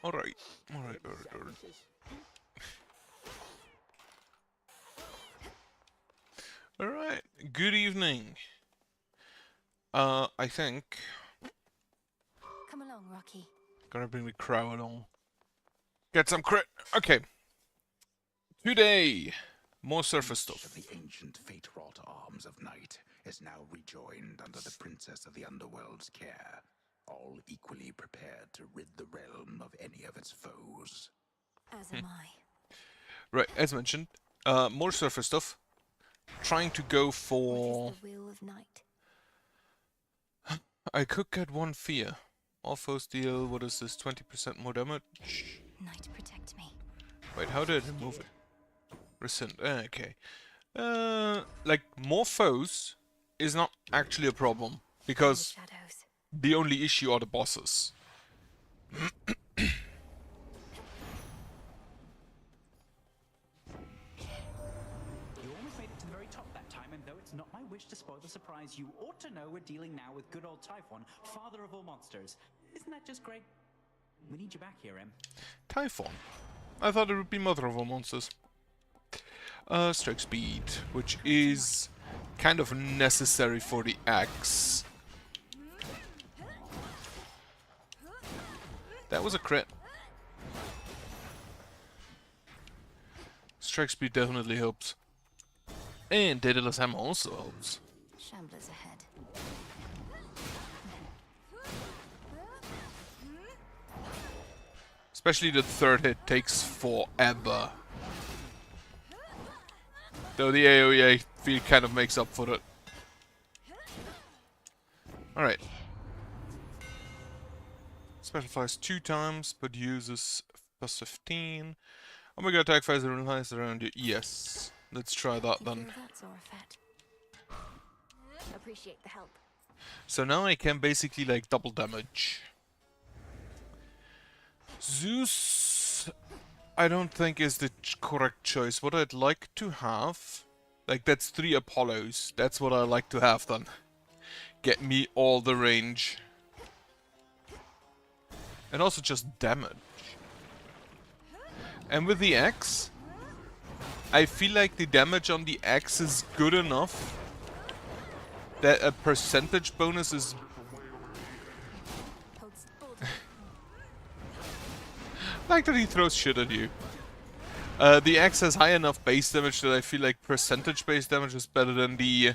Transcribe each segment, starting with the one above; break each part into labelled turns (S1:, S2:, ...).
S1: Alright. Alright. Good evening. I think
S2: Come along, Rocky.
S1: gonna bring the crow along. Get some crit. Okay. Today, more surface stuff.
S3: The ancient fate-wrought arms of night is now rejoined under the Princess of the Underworld's care, all equally prepared to rid the realm of any of its foes.
S2: As am I.
S1: Right, as mentioned, more surface stuff. Trying to go for...
S2: What is the will of night?
S1: I could get one fear. All foes deal, what is this, 20% more damage?
S2: Night protect me.
S1: Wait, how did it move it? Rescind, okay. Like, more foes is not actually a problem, because
S2: Shadows.
S1: the only issue are the bosses.
S4: You almost made it to the very top that time, and though it's not my wish to spoil the surprise, you ought to know we're dealing now with good old Typhon, father of all monsters. Isn't that just great? We need you back here, Em.
S1: Typhon? I thought it would be mother of all monsters. Strike speed, which is kind of necessary for the axe. That was a crit. Strike speed definitely helps. And Daedalus Hammer also helps.
S2: Shamblers ahead.
S1: Especially the third hit takes forever. Though the AoE field kind of makes up for it. Alright. Special fires 2 times, but uses plus 15. Omega attack fires around you. Yes. Let's try that then.
S2: That's Orifat. Appreciate the help.
S1: So now I can basically like double damage. Zeus, I don't think is the correct choice. What I'd like to have, like that's 3 Apollos. That's what I like to have then. Get me all the range. And also just damage. And with the axe, I feel like the damage on the axe is good enough that a percentage bonus is... like that he throws shit at you. The axe has high enough base damage that I feel like percentage base damage is better than the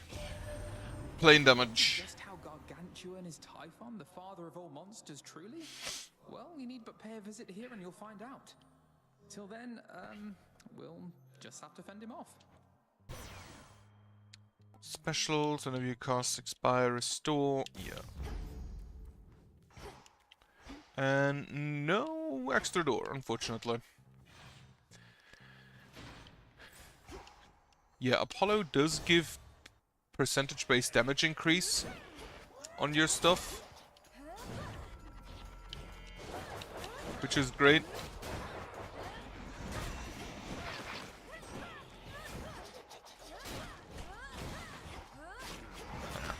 S1: plain damage.
S5: Just how gargantuan is Typhon, the father of all monsters, truly? Well, you need but pay a visit here and you'll find out. Till then, we'll just have to fend him off.
S1: Specials, whenever you cast expire, restore, yeah. And no extra door, unfortunately. Yeah, Apollo does give percentage-based damage increase on your stuff, which is great.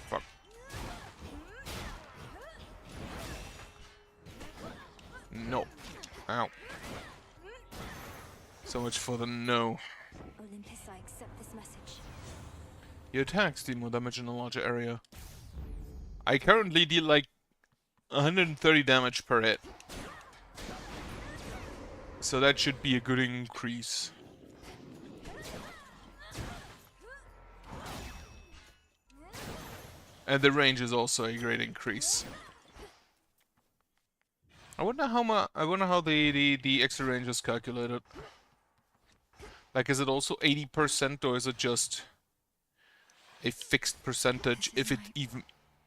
S1: Fuck. No. Ow. So much for the no.
S2: Olympus, I accept this message.
S1: Your attacks deal more damage in a larger area. I currently deal like 130 damage per hit. So that should be a good increase. And the range is also a great increase. I wonder how the extra range is calculated. Like, is it also 80% or is it just a fixed percentage, if it even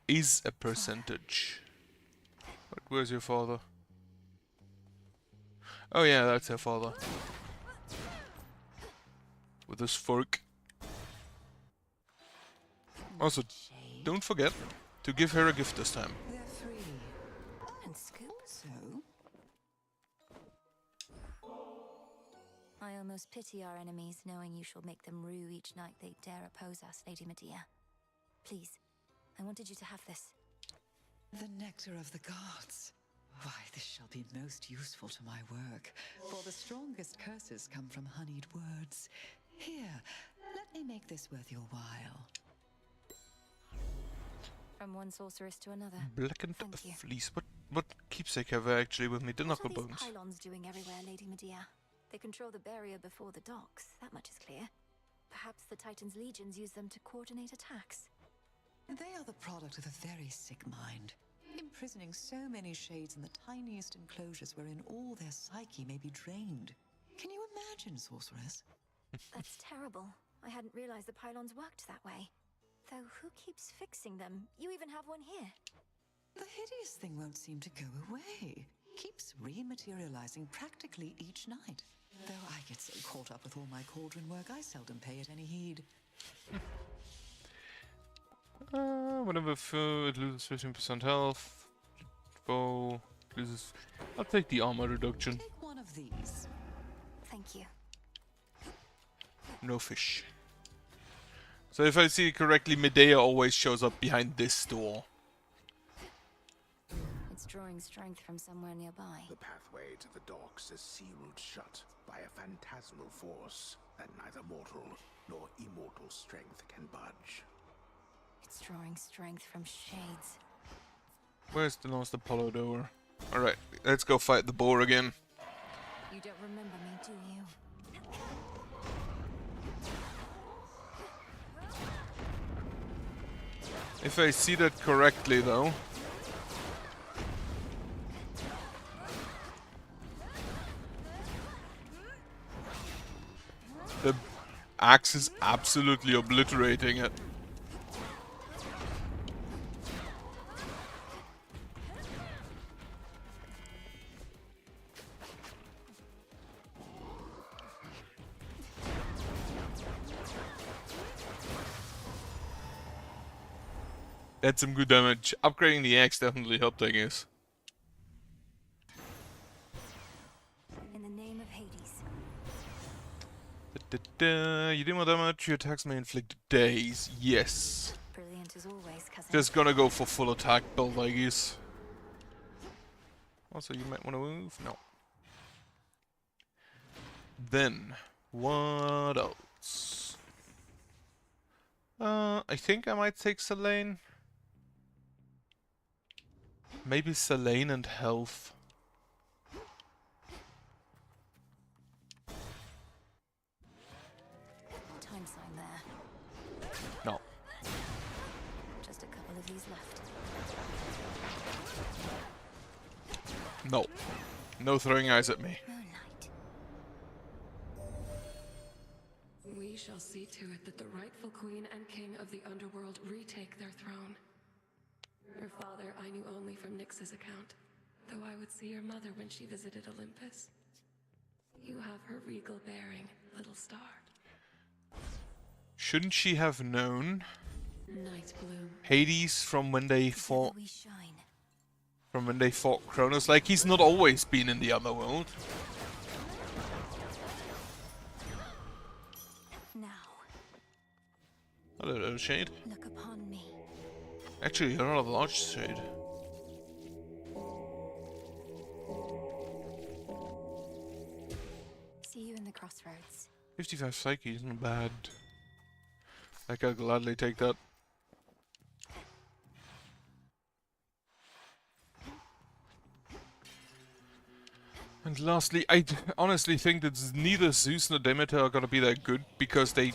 S1: is a percentage? But where's your father? Oh yeah, that's her father. With his fork. Also, don't forget to give her a gift this time.
S2: They're free. And Scoop? So? I almost pity our enemies, knowing you shall make them rue each night they dare oppose us, Lady Medea. Please, I wanted you to have this.
S6: The nectar of the gods. Why, this shall be most useful to my work, for the strongest curses come from honeyed words. Here, let me make this worth your while.
S2: From one sorceress to another.
S1: Blackened
S2: Thank you.
S1: fleece. What keepsake have I actually with me? The
S2: What are these
S1: knucklebones.
S2: pylons doing everywhere, Lady Medea? They control the barrier before the docks, that much is clear. Perhaps the Titan's legions use them to coordinate attacks.
S6: They are the product of a very sick mind, imprisoning so many shades in the tiniest enclosures wherein all their psyche may be drained. Can you imagine, sorceress?
S2: That's terrible. I hadn't realized the pylons worked that way. Though who keeps fixing them? You even have one here.
S6: The hideous thing won't seem to go away. Keeps rematerializing practically each night. Though I get so caught up with all my cauldron work, I seldom pay it any heed.
S1: Whenever food loses 15% health. Bow loses. I'll take the armor reduction.
S6: Take one of these.
S2: Thank you.
S1: No fish. So if I see it correctly, Medea always shows up behind this door.
S2: It's drawing strength from somewhere nearby.
S3: The pathway to the docks is sealed shut by a phantasmal force that neither mortal nor immortal strength can budge.
S2: It's drawing strength from shades.
S1: Where's the last Apollo door? Alright, let's go fight the boar again.
S2: You don't remember me, do you?
S1: If I see that correctly though. The axe is absolutely obliterating it. That's some good damage. Upgrading the axe definitely helped, I guess.
S2: In the name of Hades.
S1: You do more damage, your attacks may inflict daze. Yes.
S2: Brilliant as always, cousin.
S1: Just gonna go for full attack build, I guess. Also, you might want to move. No. Then, what else? I think I might take Selene. Maybe Selene and health.
S2: Time sign there.
S1: No.
S2: Just a couple of these left.
S1: No. No throwing eyes at me.
S2: Moonlight.
S7: We shall see to it that the rightful queen and king of the underworld retake their throne. Your father I knew only from Nyx's account, though I would see your mother when she visited Olympus. You have her regal bearing, little star.
S1: Shouldn't she have known
S7: Night bloom.
S1: Hades from when they fought?
S2: Together we shine.
S1: From when they fought Kronos? Like, he's not always been in the underworld.
S2: Now,
S1: Hello, Shade.
S2: look upon me.
S1: Actually, you're not a large Shade.
S2: See you in the crossroads.
S1: 55 Psyche isn't bad. Like, I'll gladly take that. And lastly, I honestly think that neither Zeus nor Demeter are gonna be that good because they...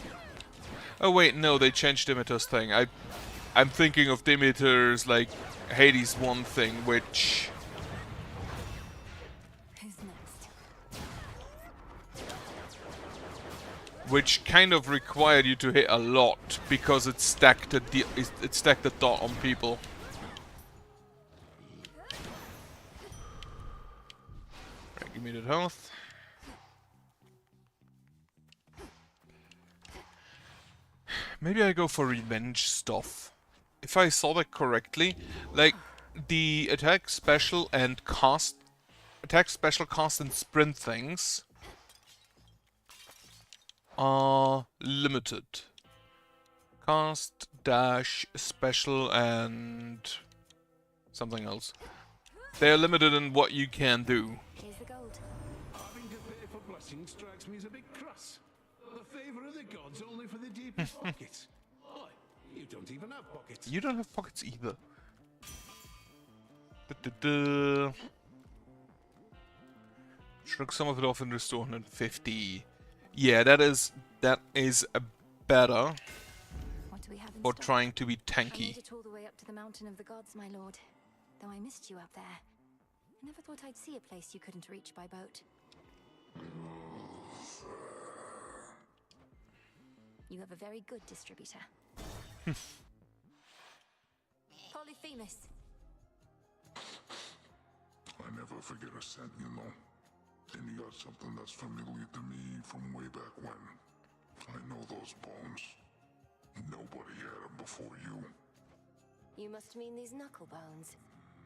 S1: Oh wait, no, they changed Demeter's thing. I'm thinking of Demeter's, like, Hades 1 thing, which...
S2: Who's next?
S1: Which kind of required you to hit a lot because it stacked a dot on people. Right, give me that health. Maybe I go for revenge stuff. If I saw that correctly, like the attack special and cast, and sprint things are limited. Cast, dash, special, and something else. They're limited in what you can do.
S2: Here's the gold.
S8: Having to pay for blessing strikes me as a bit crass. The favor of the gods only for the deepest pockets. Why? You don't even have pockets.
S1: You don't have pockets either. Da-da-da. Shrug some of it off and restore 150. Yeah, that is a better
S2: What do we have in
S1: for
S2: stock?
S1: trying to be
S2: I
S1: tanky.
S2: made it all the way up to the mountain of the gods, my lord. Though I missed you up there. I never thought I'd see a place you couldn't reach by boat. You have a very good distributor. Polyphemus.
S9: I never forget a scent, you know. And you got something that's familiar to me from way back when. I know those bones. Nobody had them before you.
S2: You must mean these knuckle bones.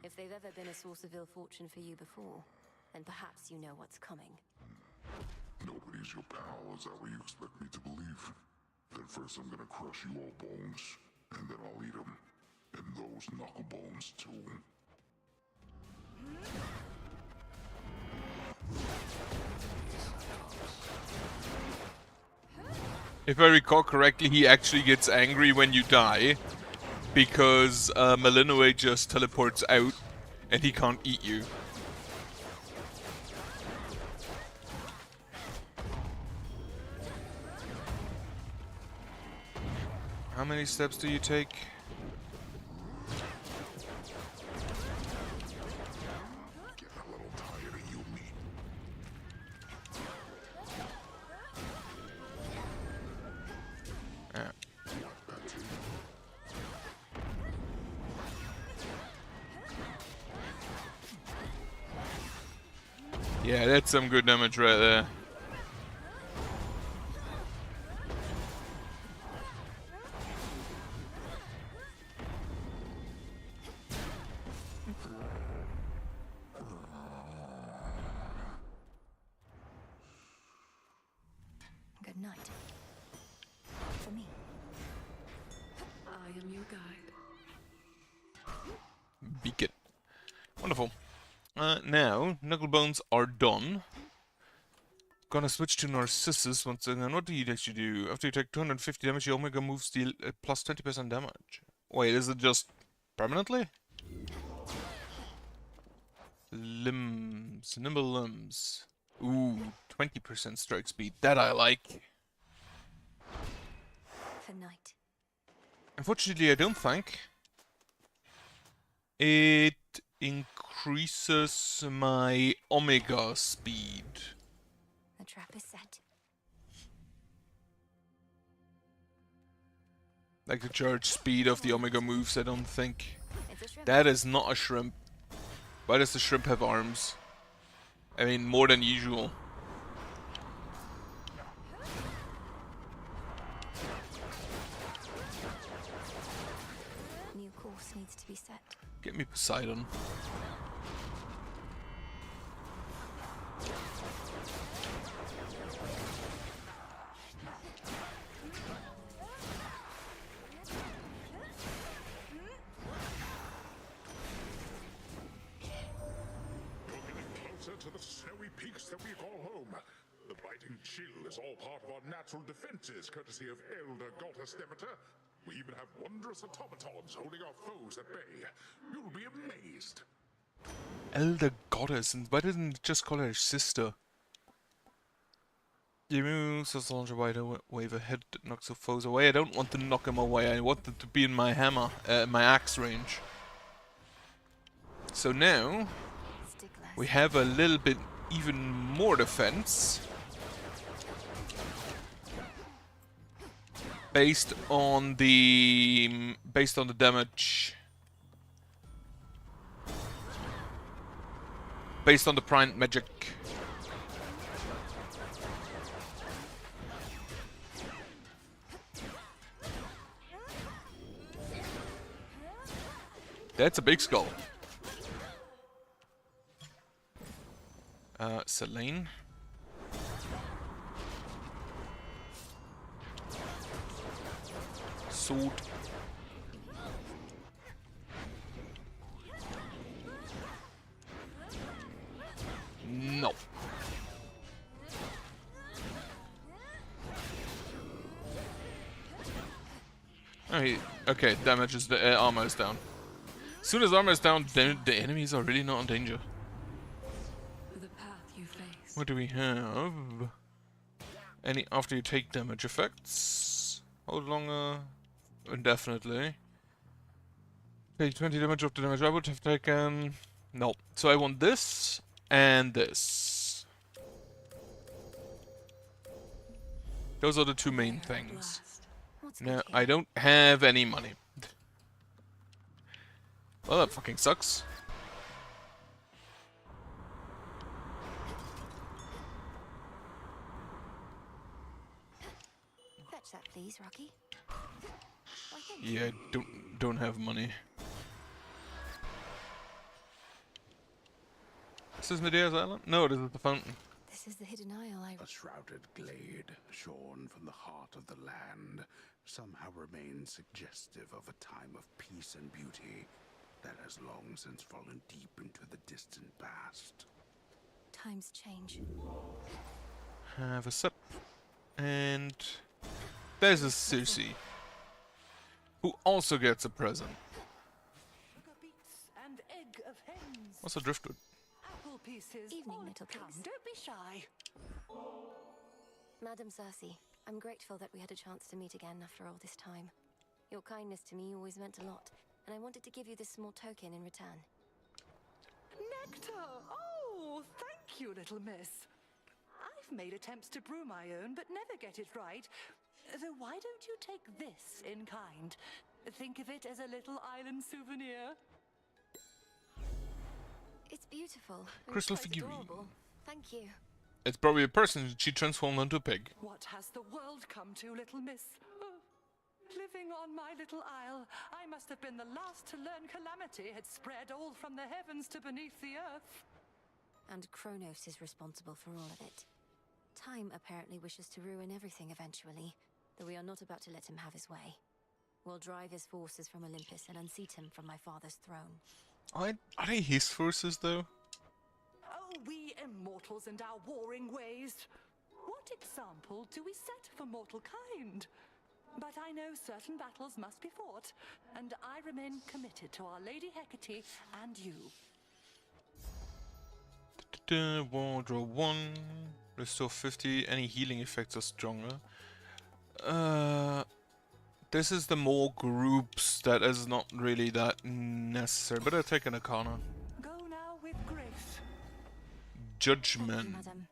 S2: If they've ever been a source of ill fortune for you before, then perhaps you know what's coming.
S9: Nobody's your pal, is that what you expect me to believe? Then first I'm gonna crush you all bones, and then I'll eat them. And those knuckle bones too.
S1: If I recall correctly, he actually gets angry when you die, because Malinoe just teleports out, and he can't eat you. How many steps do you take?
S9: Get a little tired of you, meat.
S1: Yeah.
S9: That's it.
S1: Yeah, that's some good damage right there.
S2: Good night. For me.
S7: I am your guide.
S1: Beacon. Wonderful. Now, Knucklebones are done. Gonna switch to Narcissus once again. What do you actually do? After you take 250 damage, your Omega moves deal plus 20% damage. Wait, is it just permanently? Limbs. Nimble limbs. Ooh, 20% strike speed. That I like.
S2: For night.
S1: Unfortunately, I don't think it increases my Omega speed.
S2: The trap is set.
S1: Like the charge speed of the Omega moves, I don't think.
S2: It's a shrimp.
S1: That is not a shrimp. Why does the shrimp have arms? I mean, more than usual.
S2: New course needs to be set.
S1: Get me Poseidon.
S9: You're getting closer to the snowy peaks that we call home. The biting chill is all part of our natural defenses, courtesy of Elder Goddess Demeter. We even have wondrous automatons holding our foes at bay. You'll be amazed.
S1: Elder Goddess, and why didn't it just call her sister? You moves as launch a wider wave ahead that knocks the foes away. I don't want to knock them away, I want them to be in my hammer, my axe range. So now,
S2: Stick less.
S1: we have a little bit even more defense. Based on the damage. Based on the prime magic. That's a big skull. Selene. Sword. he... Okay, damage is... armor is down. As soon as armor is down, the enemies are really not in danger.
S7: The path you face.
S1: What do we have? Any after you take damage effects? Hold longer... indefinitely. Take 20 damage of the damage I would have taken... No. So I want this and this. Those are the two main things. No, I don't have any money. Well, that fucking sucks.
S2: Fetch that, please, Rocky. Why, thank
S1: Yeah, I don't have money. Is this Medea's Island? No, this is the fountain.
S2: This is the hidden isle I...
S3: A shrouded glade, shorn from the heart of the land, somehow remains suggestive of a time of peace and beauty that has long since fallen deep into the distant past.
S2: Times change.
S1: Have a sip. And... there's a Susie. Who also gets a present.
S6: Sugar beets and egg of hens.
S1: What's a driftwood?
S6: Apple pieces.
S2: Evening,
S6: all
S2: little
S6: come.
S2: pigs.
S6: Don't be shy.
S2: Madam Cersei, I'm grateful that we had a chance to meet again after all this time. Your kindness to me always meant a lot, and I wanted to give you this small token in return.
S6: Nectar! Oh, thank you, little miss. I've made attempts to brew my own, but never get it right. Though why don't you take this in kind? Think of it as a little island souvenir.
S2: It's beautiful. and
S1: Crystal
S2: quite
S1: figurine.
S2: adorable. Thank you.
S1: It's probably a person she transformed into a pig.
S6: What has the world come to, little miss? Oh, living on my little isle, I must have been the last to learn calamity had spread all from the heavens to beneath the earth.
S2: And Kronos is responsible for all of it. Time apparently wishes to ruin everything eventually, though we are not about to let him have his way. We'll drive his forces from Olympus and unseat him from my father's throne.
S1: Are they his forces, though?
S6: Oh, we immortals and our warring ways. What example do we set for mortal kind? But I know certain battles must be fought, and I remain committed to Our Lady Hecate and you.
S1: Wardrobe 1. Restore 50. Any healing effects are stronger. This is the more groups that is not really that necessary, but I take an Arcana.
S6: Go now with grace.
S1: Judgment.
S2: Madam.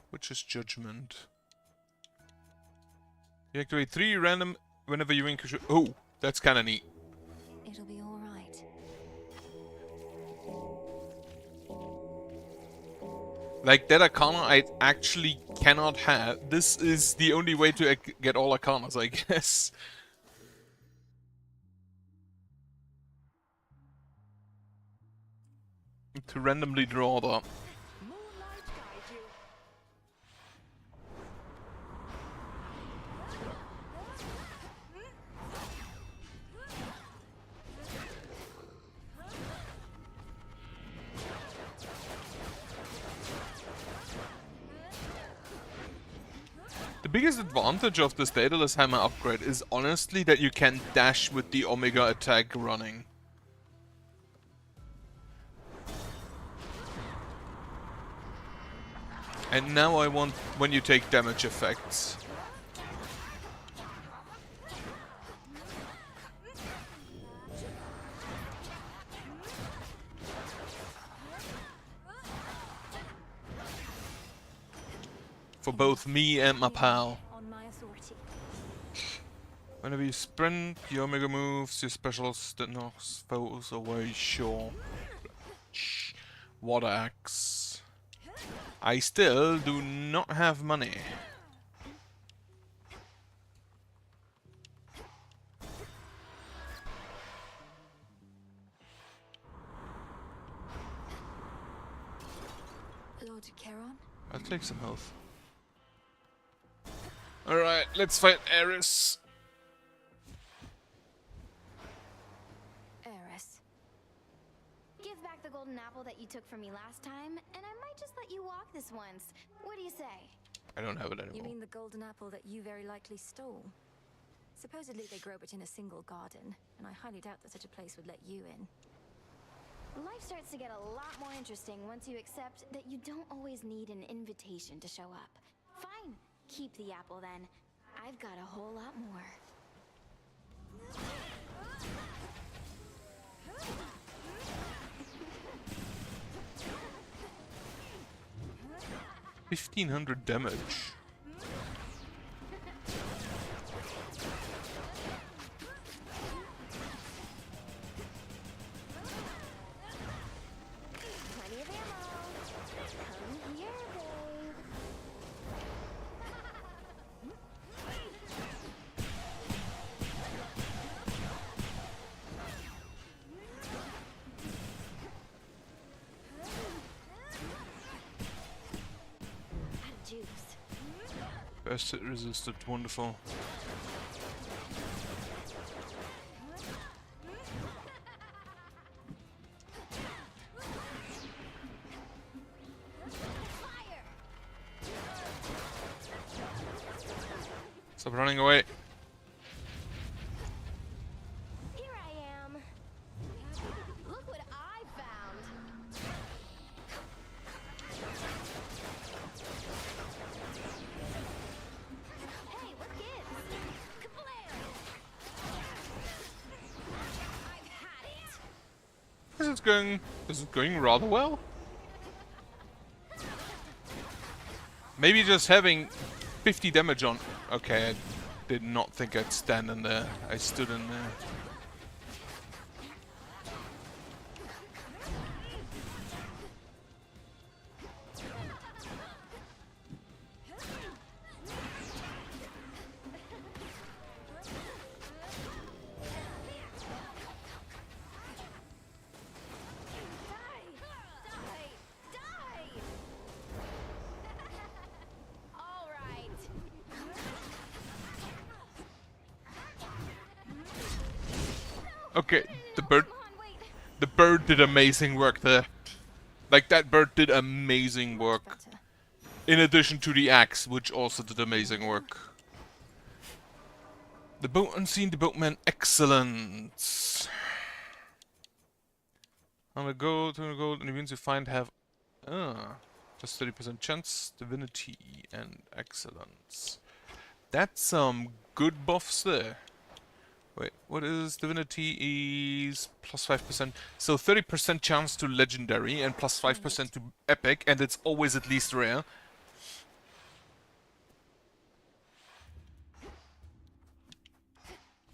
S1: Which is Judgment? You activate 3 random whenever you increase your... Oh, that's kinda neat.
S2: It'll be all right.
S1: Like, that Arcana I actually cannot have. This is the only way to get all Arcanas, I guess. To randomly draw that.
S6: Moonlight guide you.
S1: The biggest advantage of this Daedalus Hammer upgrade is honestly that you can dash with the Omega attack running. And now I want when you take damage effects. For both me and my pal.
S2: On my authority.
S1: Whenever you sprint, your Omega moves, your specials that knocks foes away, sure. Water axe. I still do not have money.
S2: Lord Charon?
S1: I'll take some health. Alright, let's fight Eris.
S2: Eris.
S10: Give back the golden apple that you took from me last time, and I might just let you walk this once. What do you say?
S1: I don't have it anymore.
S2: You mean the golden apple that you very likely stole? Supposedly they grow but in a single garden, and I highly doubt that such a place would let you in.
S10: Life starts to get a lot more interesting once you accept that you don't always need an invitation to show up. Fine, keep the apple then. I've got a whole lot more.
S1: 1500 damage.
S10: Plenty of ammo. Come here, babe. Juice.
S1: Best hit resisted, wonderful. Stop running away.
S10: Here I am. Look what I found. Hey, what gives? Kablam! I've had it.
S1: This is going rather well. Maybe just having 50 damage on. Okay, I did not think I'd stand in there. I stood in there.
S10: All right.
S1: Okay, the bird did amazing work there. Like, that bird did amazing work.
S2: Better.
S1: In addition to the axe, which also did amazing work. The boat unseen, the boatman, excellent. I'm gonna go to the gold, and the wounds you find have just 30% chance, divinity, and excellence. That's some good buffs there. Wait, what is divinity? Is plus 5%. So 30% chance to legendary and plus 5% to epic, and it's always at least rare.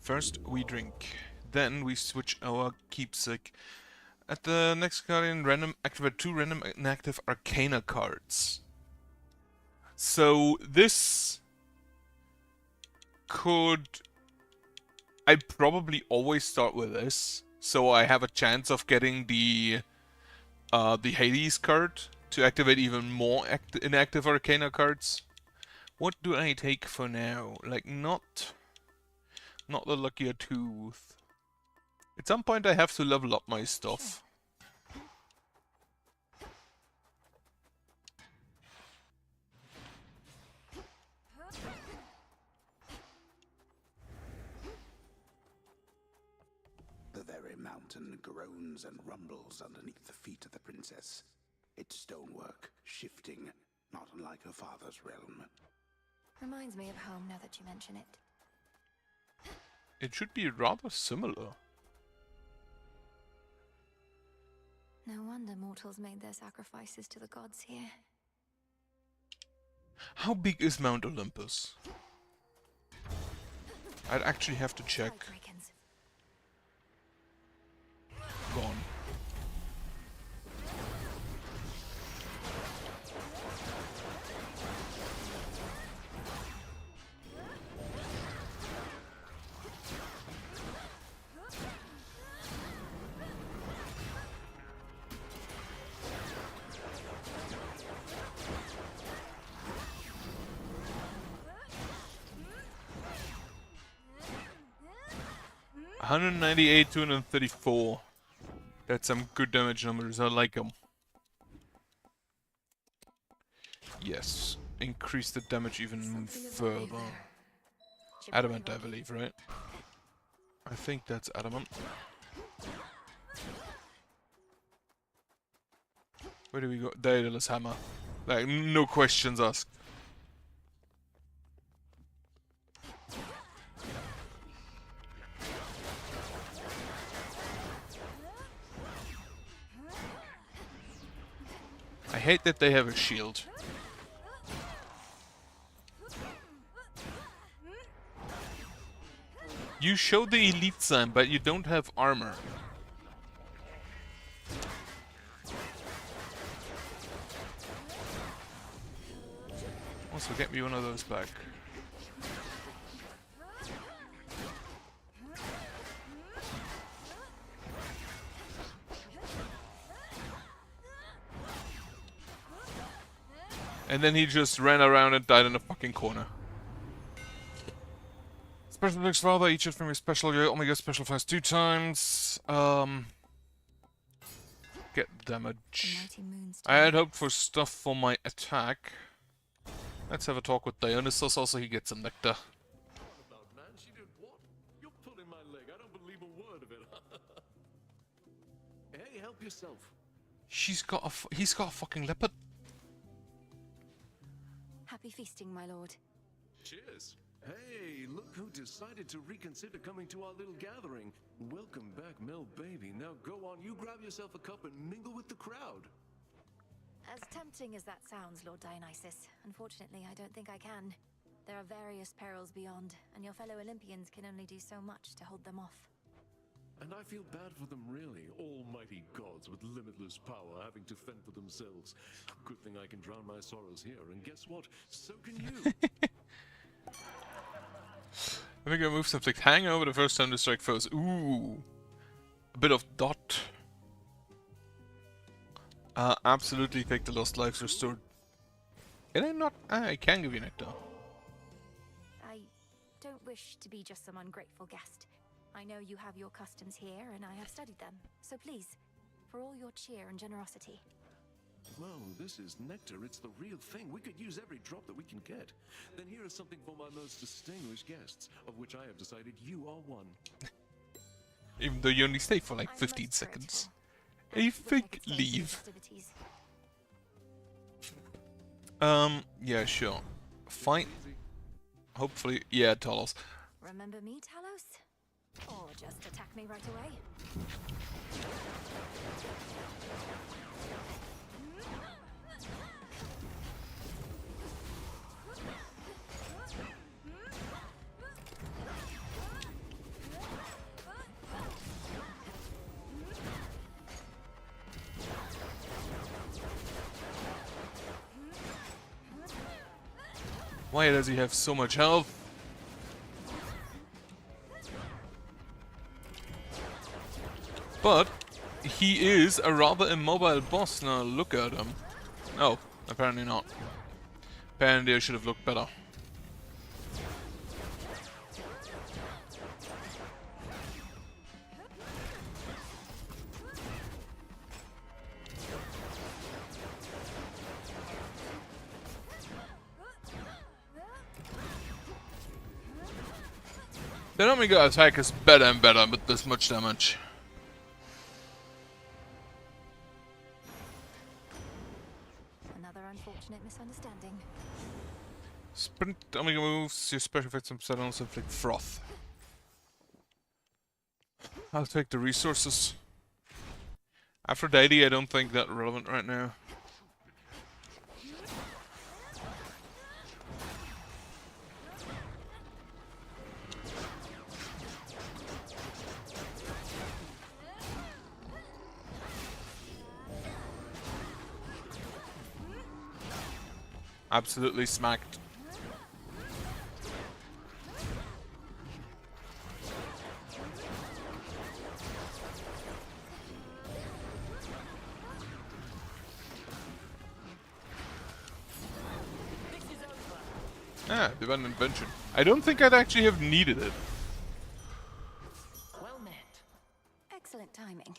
S1: First we drink, then we switch our keepsake. At the next Guardian, random activate 2 random inactive Arcana cards. So this could... I'd probably always start with this, so I have a chance of getting the Hades card to activate even more inactive Arcana cards. What do I take for now? Like, not the luckier tooth. At some point I have to level up my stuff.
S3: The very mountain groans and rumbles underneath the feet of the princess. Its stonework, shifting, not unlike her father's realm.
S2: Reminds me of home now that you mention it.
S1: It should be rather similar.
S2: No wonder mortals made their sacrifices to the gods here.
S1: How big is Mount Olympus? I'd actually have to check.
S2: Dragons.
S1: Gone. $198, 234. That's some good damage numbers. I like them. Yes, increase the damage even further. Adamant, I believe, right? I think that's adamant. Where do we go? Daedalus hammer. Like, no questions asked. I hate that they have a shield. You show the elite sign, but you don't have armor. Also, get me one of those back. And then he just ran around and died in a fucking corner. Special effects father, each of them is special. Your Omega special flies 2 times. Get damage. I had hoped for stuff for my attack. Let's have a talk with Dionysus. Also, he gets some nectar.
S8: Man, she did what? You're pulling my leg. I don't believe a word of it. Hey, help yourself.
S1: He's got a fucking leopard.
S2: Happy feasting, my lord.
S8: Cheers. Hey, look who decided to reconsider coming to our little gathering. Welcome back, Mel baby. Now go on, you grab yourself a cup and mingle with the crowd.
S2: As tempting as that sounds, Lord Dionysus, unfortunately I don't think I can. There are various perils beyond, and your fellow Olympians can only do so much to hold them off.
S8: And I feel bad for them, really. Almighty gods with limitless power having to fend for themselves. Good thing I can drown my sorrows here, and guess what? So can you.
S1: I think I move something. Hang over the first time to strike foes. Ooh. A bit of dot. Absolutely take the lost lives restored. Can I not? I can give you nectar.
S2: I don't wish to be just some ungrateful guest. I know you have your customs here, and I have studied them. So please, for all your cheer and generosity.
S8: Well, this is nectar. It's the real thing. We could use every drop that we can get. Then here is something for my most distinguished guests, of which I have decided you are one.
S1: Even though you only stay for like 15 seconds. A fake leave. Yeah, sure. Fine. Hopefully, yeah, Talos.
S2: Remember me, Talos? Or just attack me right away?
S1: Why does he have so much health? But he is a rather immobile boss now. Look at him. Oh, apparently not. Apparently I should have looked better. The Omega attack is better and better with this much damage.
S2: Another unfortunate misunderstanding.
S1: Sprint Omega moves, your special effects and also inflict froth. I'll take the resources. Aphrodite, I don't think that relevant right now. Absolutely smacked. Ah, divine invention. I don't think I'd actually have needed it.
S11: Well met.
S2: Excellent timing.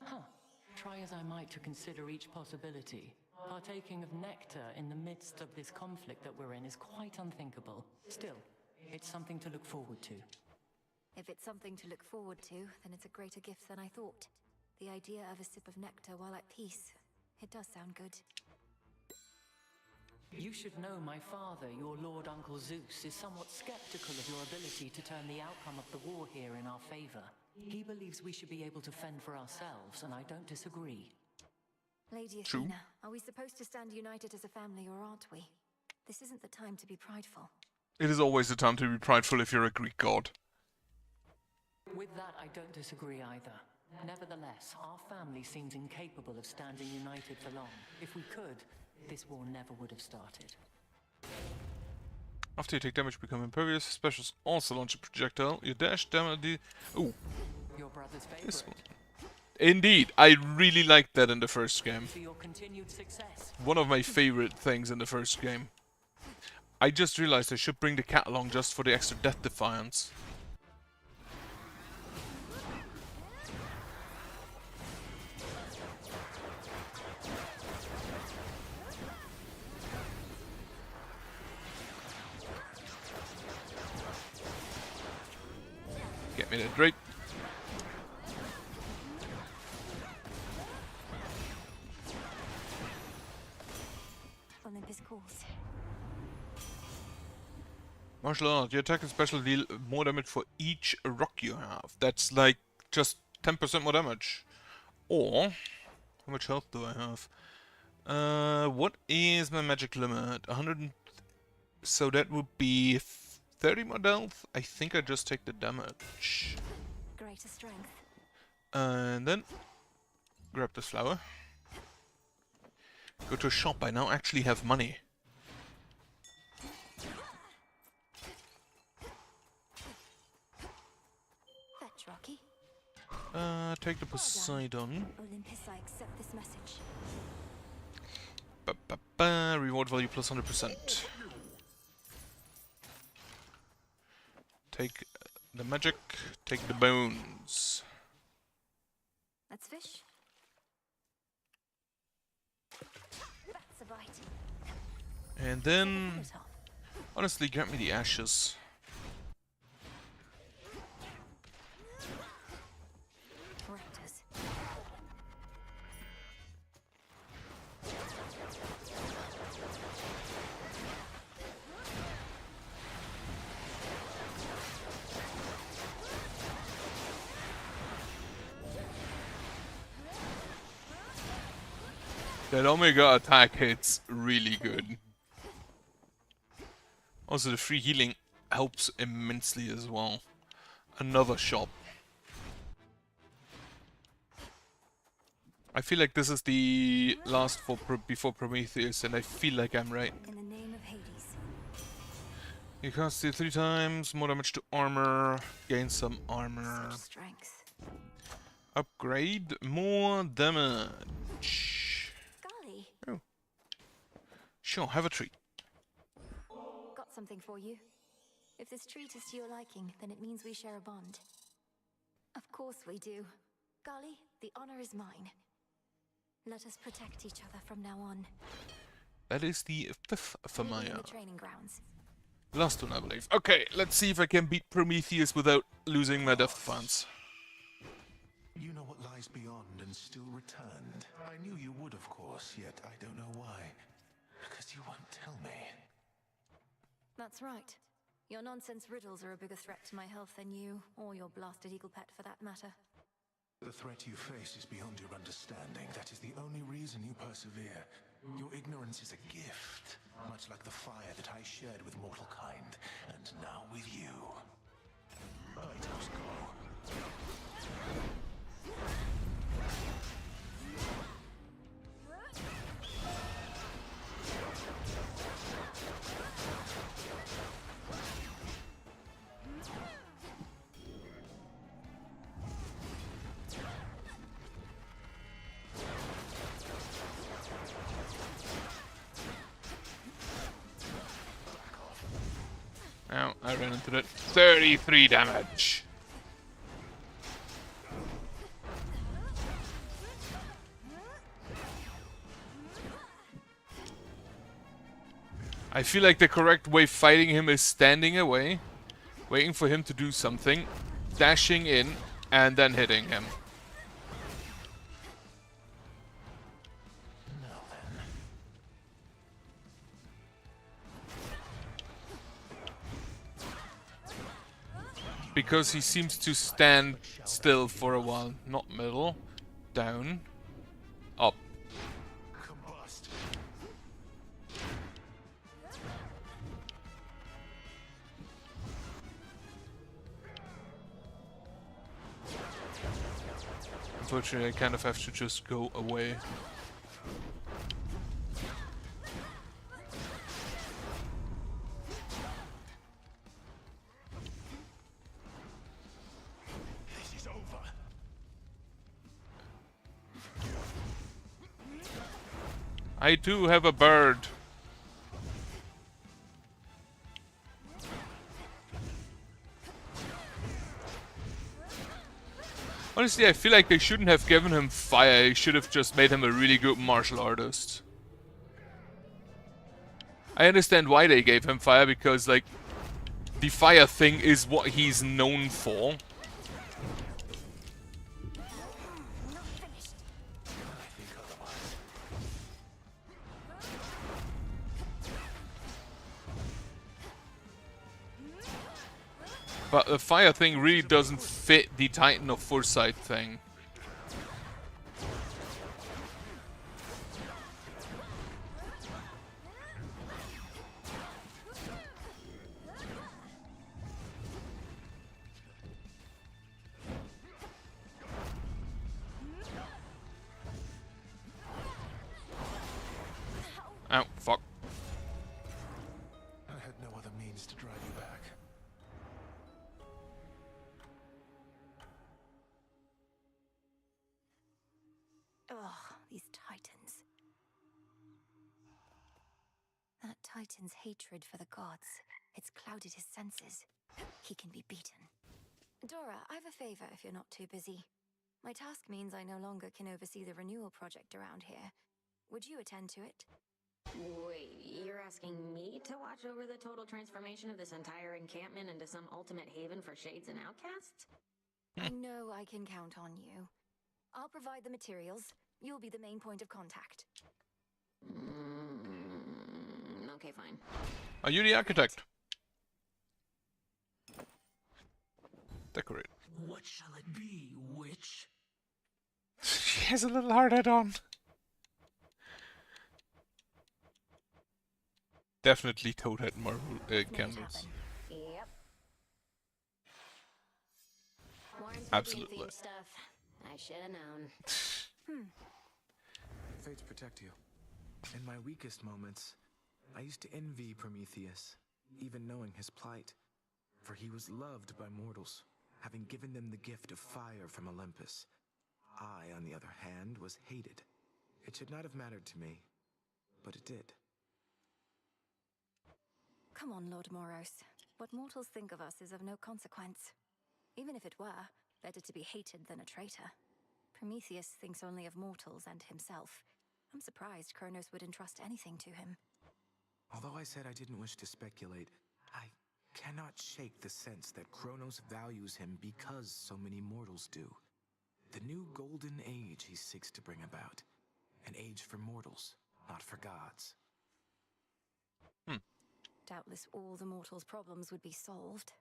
S11: Huh. Try as I might to consider each possibility, Partaking of nectar in the midst of this conflict that we're in is quite unthinkable. Still, it's something to look forward to.
S2: If it's something to look forward to, then it's a greater gift than I thought. The idea of a sip of nectar while at peace. It does sound good.
S11: You should know my father, your Lord Uncle Zeus, is somewhat skeptical of your ability to turn the outcome of the war here in our favor. He believes we should be able to fend for ourselves, and I don't disagree.
S2: Lady
S1: True.
S2: Athena, are we supposed to stand united as a family, or aren't we? This isn't the time to be prideful.
S1: It is always the time to be prideful if you're a Greek god.
S11: With that, I don't disagree either. Nevertheless, our family seems incapable of standing united for long. If we could, this war never would have started.
S1: After you take damage, become impervious. Specials also launch a projectile. You dash damage. Ooh,
S11: Your brother's
S1: this
S11: favorite.
S1: one. Indeed, I really liked that in the first game.
S11: For your continued success.
S1: One of my favorite things in the first game. I just realized I should bring the cat along just for the extra death defiance. Get me that drape.
S2: Olympus calls.
S1: Martial art. Your attack and special deal more damage for each rock you have. That's like just 10% more damage. Or, how much health do I have? What is my magic limit? 100. So that would be 30 more health. I think I just take the damage.
S2: Greater strength.
S1: And then grab this flower. Go to a shop. I now actually have money.
S2: Fetch, Rocky.
S1: Take the Poseidon.
S2: Olympus, I accept this message.
S1: Reward value plus 100%. Take the magic. Take the bones.
S2: Let's fish. That's a bite.
S1: And then, honestly, grab me the ashes.
S2: Raptors.
S1: That Omega attack hits really good. Also, the free healing helps immensely as well. Another shop. I feel like this is the last for before Prometheus, and I feel like I'm right.
S2: In the name of Hades.
S1: You cast it 3 times, more damage to armor, gain some armor.
S2: Such strength.
S1: Upgrade, more damage.
S2: Golly.
S1: Oh. Sure, have a treat.
S2: Got something for you. If this treat is to your liking, then it means we share a bond. Of course we do. Golly, the honor is mine. Let us protect each other from now on.
S1: That is the 5th
S2: Maybe in
S1: Famaya.
S2: the training grounds.
S1: Last one, I believe. Okay, let's see if I can beat Prometheus without losing my death funds.
S3: You know what lies beyond and still returned. I knew you would, of course, yet I don't know why. Because you won't tell me.
S2: That's right. Your nonsense riddles are a bigger threat to my health than you, or your blasted eagle pet for that matter.
S3: The threat you face is beyond your understanding. That is the only reason you persevere. Your ignorance is a gift, much like the fire that I shared with mortal kind, and now with you. I must go.
S1: Ow, I ran into that. 33 damage. I feel like the correct way fighting him is standing away, waiting for him to do something, dashing in, and then hitting him. Because he seems to stand still for a while. Not middle. Down. Up.
S8: Combust.
S1: Unfortunately, I kind of have to just go away.
S8: This is over.
S1: I do have a bird. Honestly, I feel like they shouldn't have given him fire. They should have just made him a really good martial artist. I understand why they gave him fire, because, like, the fire thing is what he's known for. But the fire thing really doesn't fit the Titan of Foresight thing. Ow, fuck.
S8: I had no other means to drive you back.
S2: Ugh, these Titans. That Titan's hatred for the gods. It's clouded his senses. He can be beaten. Dora, I have a favor if you're not too busy. My task means I no longer can oversee the renewal project around here. Would you attend to it?
S12: Wait, you're asking me to watch over the total transformation of this entire encampment into some ultimate haven for shades and outcasts?
S2: I know I can count on you. I'll provide the materials. You'll be the main point of contact.
S12: Okay, fine.
S1: Are you the architect? Decorate.
S4: What shall it be, witch?
S1: She has a little hard head on. Definitely Toadhead candles.
S12: Yep.
S1: Absolutely.
S12: Stuff. I should have known.
S13: Fates protect you. In my weakest moments, I used to envy Prometheus, even knowing his plight. For he was loved by mortals, having given them the gift of fire from Olympus. I, on the other hand, was hated. It should not have mattered to me, but it did.
S2: Come on, Lord Moros. What mortals think of us is of no consequence. Even if it were, better to be hated than a traitor. Prometheus thinks only of mortals and himself. I'm surprised Kronos would entrust anything to him.
S13: Although I said I didn't wish to speculate, I cannot shake the sense that Kronos values him because so many mortals do. The new golden age he seeks to bring about. An age for mortals, not for gods.
S2: Doubtless all the mortals' problems would be solved.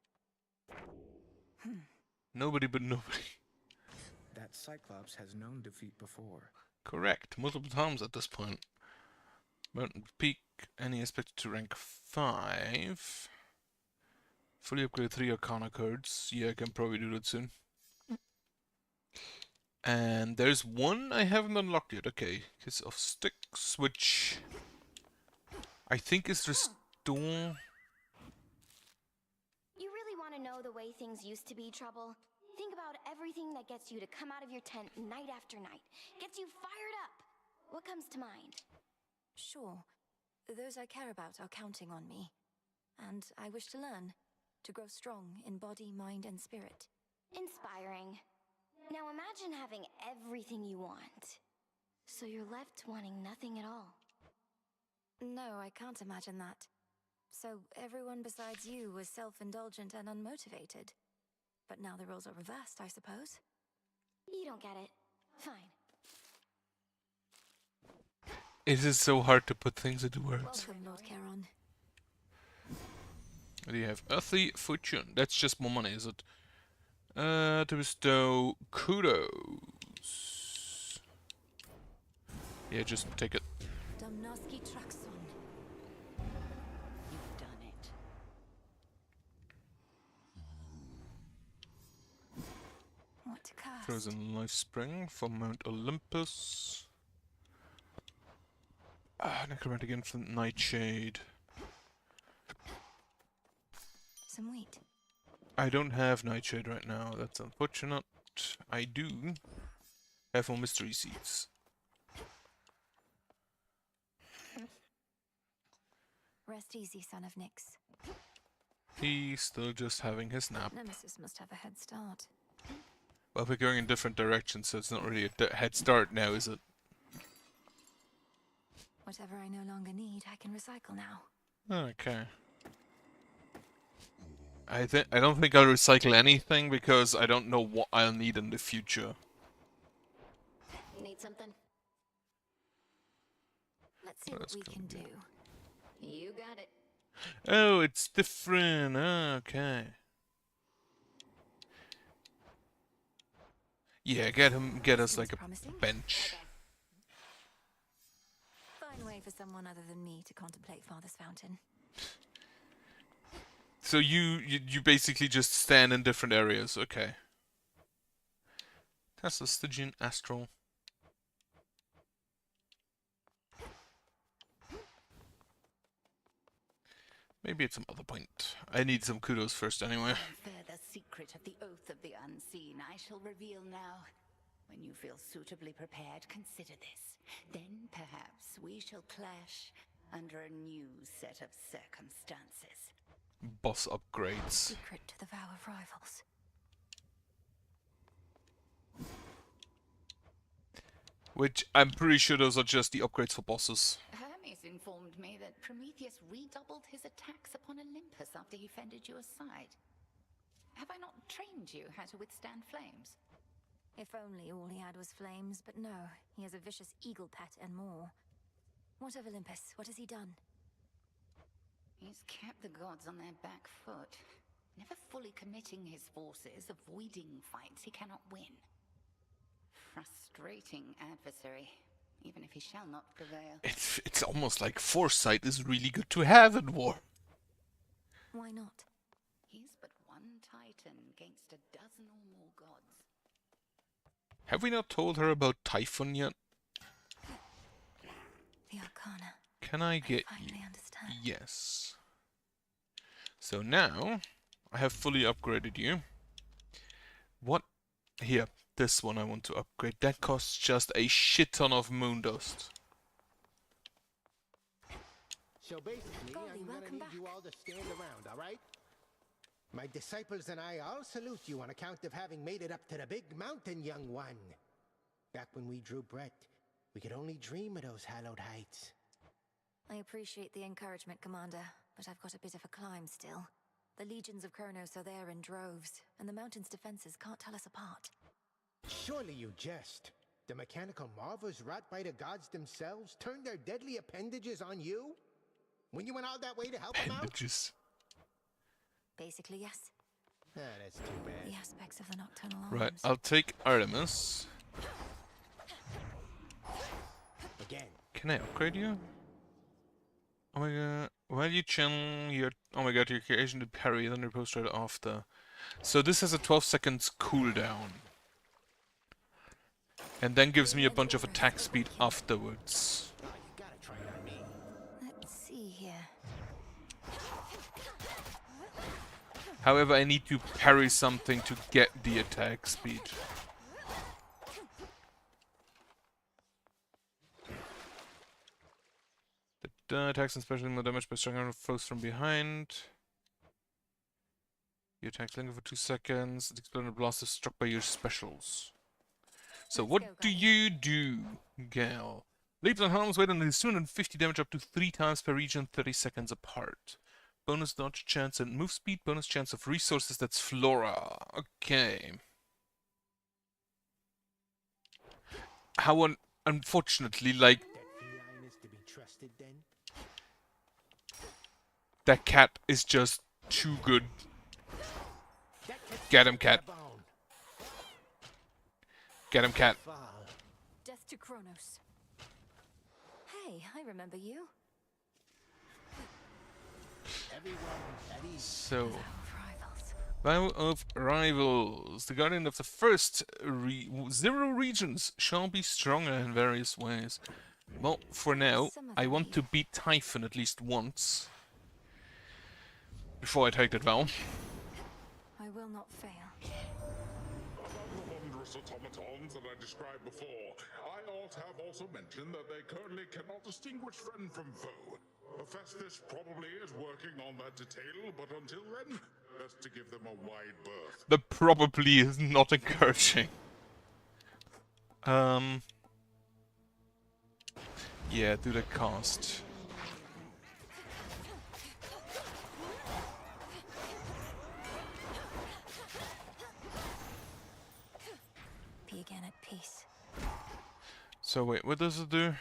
S1: Nobody but nobody.
S13: That Cyclops has known defeat before.
S1: Correct. Multiple times at this point. Mountain Peak, any expected to rank 5. Fully upgrade 3 Arcana cards. Yeah, I can probably do that soon. And there's one I haven't unlocked yet. Okay. Kiss of Sticks, which I think is restore.
S10: You really want to know the way things used to be, Trouble? Think about everything that gets you to come out of your tent night after night. Gets you fired up. What comes to mind?
S2: Sure. Those I care about are counting on me. And I wish to learn. To grow strong in body, mind, and spirit.
S10: Inspiring. Now imagine having everything you want. So you're left wanting nothing at all.
S2: No, I can't imagine that. So everyone besides you was self-indulgent and unmotivated. But now the roles are reversed, I suppose.
S10: You don't get it. Fine.
S1: It is so hard to put things into words.
S2: Welcome, Lord Charon.
S1: Do you have earthly fortune? That's just more money, is it? To bestow kudos. Yeah, just take it.
S2: Domnoski Traxon.
S11: You've done it.
S2: What to cast?
S1: Frozen Life Spring from Mount Olympus. Necromantic Infant Nightshade.
S2: Some wheat.
S1: I don't have Nightshade right now, that's unfortunate. I do have more mystery seeds.
S2: Rest easy, son of Nyx.
S1: He's still just having his nap.
S2: Nemesis must have a head start.
S1: Well, we're going in different directions, so it's not really a head start now, is it?
S2: Whatever I no longer need, I can recycle now.
S1: Okay. I don't think I'll recycle anything because I don't know what I'll need in the future.
S12: Need something?
S2: Let's see what we can do.
S12: You got it.
S1: Oh, it's different. Okay. Yeah, get us like a bench.
S2: Fine way for someone other than me to contemplate Father's Fountain.
S1: So you basically just stand in different areas, okay. Tesla, Stygian, Astral. Maybe at some other point. I need some kudos first anyway.
S14: Further secret of the Oath of the Unseen I shall reveal now. When you feel suitably prepared, consider this. Then perhaps we shall clash under a new set of circumstances.
S1: Boss upgrades.
S2: Secret to the vow of rivals.
S1: Which I'm pretty sure those are just the upgrades for bosses.
S14: Hermes informed me that Prometheus redoubled his attacks upon Olympus after he fended you aside. Have I not trained you how to withstand flames?
S2: If only all he had was flames, but no, he has a vicious eagle pet and more. What of Olympus? What has he done?
S14: He's kept the gods on their back foot, never fully committing his forces, avoiding fights he cannot win. Frustrating adversary, even if he shall not prevail.
S1: It's almost like foresight is really good to have in war.
S2: Why not?
S14: He's but one titan against a dozen or more gods.
S1: Have we not told her about Typhon yet?
S2: The Arcana.
S1: Can I get
S2: finally
S1: you?
S2: understand.
S1: Yes. So now I have fully upgraded you. What? Here, this one I want to upgrade. That costs just a shit ton of moon dust.
S15: So basically, I'm gonna need you all to stand around, alright? My disciples and I all salute you on account of having made it up to the big mountain, young one. Back when we drew breath, we could only dream of those hallowed heights.
S2: I appreciate the encouragement, Commander, but I've got a bit of a climb still. The legions of Kronos are there in droves, and the mountain's defenses can't tell us apart.
S15: Surely you jest. The mechanical marvels wrought by the gods themselves turned their deadly appendages on you? When you went all that way to help them out?
S1: Appendages.
S2: Basically, yes.
S15: Ah, that's too bad.
S2: The aspects of the nocturnal arms.
S1: Right, I'll take Artemis.
S15: Again.
S1: Can I upgrade you? Oh my god. While you channel your... Oh my god, your creation to parry, then repose right after. So this has a 12 seconds cooldown. And then gives me a bunch of attack speed afterwards.
S2: Let's see here.
S1: However, I need to parry something to get the attack speed. The attacks and special more damage by striking foes from behind. Your attacks linger for 2 seconds. The exploding blast is struck by your specials. So what do you do, Gale? Leaps on harm's way and deals 250 damage up to 3 times per region, 30 seconds apart. bonus dodge chance, and move speed, bonus chance of resources. That's Flora. Okay. How unfortunately, like,
S15: Feline is to be trusted then?
S1: that cat is just too good. Get him, cat. Get him, cat.
S2: Death to Kronos. Hey, I remember you.
S1: So, Vow of Rivals. The guardian of the first 0 regions shall be stronger in various ways. Well, for now, I want to beat Typhon at least once before I take that vow.
S2: I will not fail.
S9: About the wondrous automatons that I described before, I ought to have also mentioned that they currently cannot distinguish friend from foe. Hephaestus probably is working on that detail, but until then, best to give them a wide berth.
S1: The probably is not encouraging. Yeah, do the cast.
S2: Be again at peace.
S1: So wait, what does it do?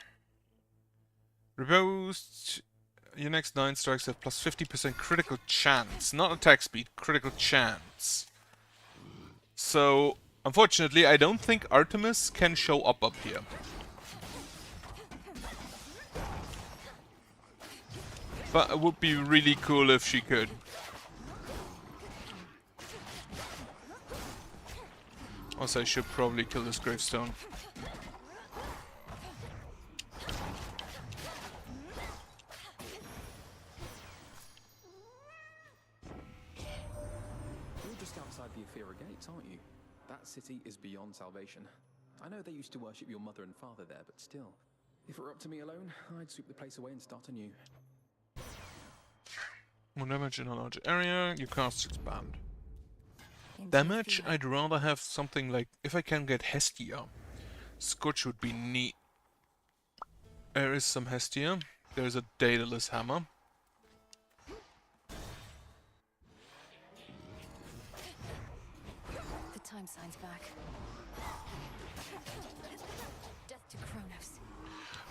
S1: Repost. Your next 9 strikes have plus 50% critical chance. Not attack speed, critical chance. So, unfortunately, I don't think Artemis can show up here. But it would be really cool if she could. Also, I should probably kill this gravestone.
S5: You're just outside the Aethera gates, aren't you? That city is beyond salvation. I know they used to worship your mother and father there, but still. If it were up to me alone, I'd sweep the place away and start anew.
S1: More damage in a larger area, your casts expand. Damage, I'd rather have something like, if I can get Hestia. Scorch would be neat. There is some Hestia. There's a Daedalus hammer.
S2: The time sign's back. Death to Kronos.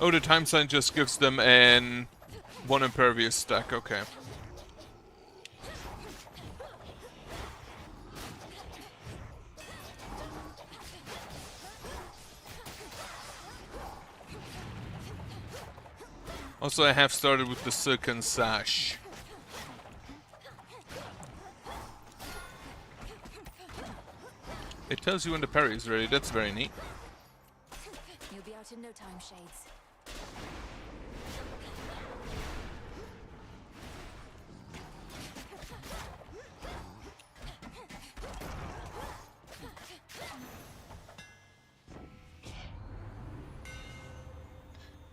S1: Oh, the time sign just gives them an 1 impervious stack, okay. Also, I have started with the Silken Sash. It tells you when the parry is ready, that's very neat.
S2: You'll be out in no time, Shades.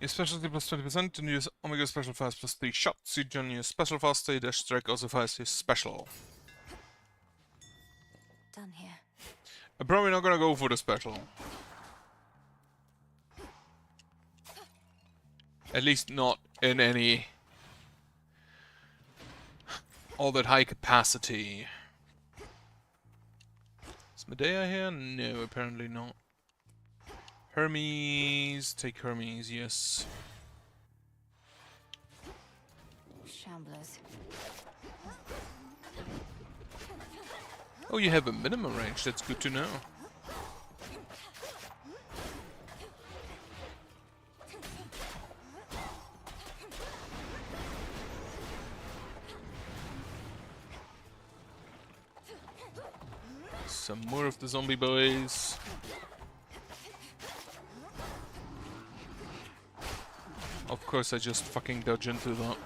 S1: Your specialty plus 20%, and use Omega Special Fast plus 3 shots. You join your special fast, stay dash strike also fires your special.
S2: Done here.
S1: I'm probably not gonna go for the special. At least not in any all that high capacity. Is Medea here? No, apparently not. Hermes, take Hermes, yes.
S2: Shamblers.
S1: Oh, you have a minimum range, that's good to know. Some more of the zombie boys. Of course, I just fucking dodge into that.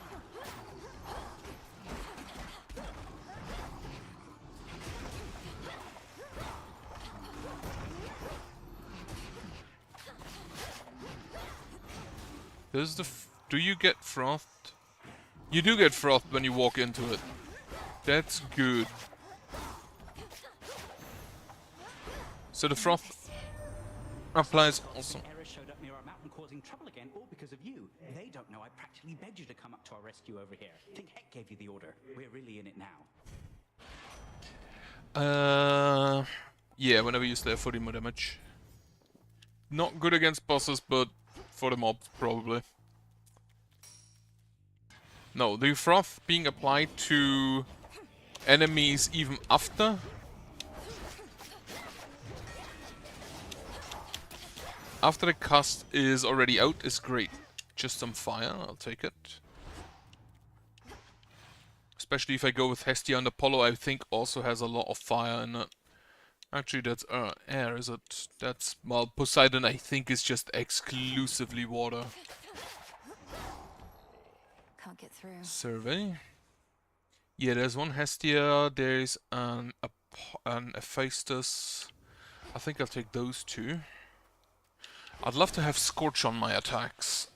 S1: There's the do you get frothed? You do get frothed when you walk into it. That's good. So the froth... Applies also.
S4: Eris showed up near our mountain causing trouble again, all because of you. They don't know I practically begged you to come up to our rescue over here. Think Heck gave you the order. We're really in it now.
S1: Yeah, whenever you stay for the more damage. Not good against bosses, but for the mobs, probably. No, the froth being applied to enemies even after. After the cast is already out is great. Just some fire, I'll take it. Especially if I go with Hestia and Apollo, I think also has a lot of fire in it. Actually, that's air, is it? That's, well, Poseidon I think is just exclusively water.
S2: Can't get through.
S1: Survey. Yeah, there's one Hestia, there's an Hephaestus. I think I'll take those two. I'd love to have Scorch on my attacks.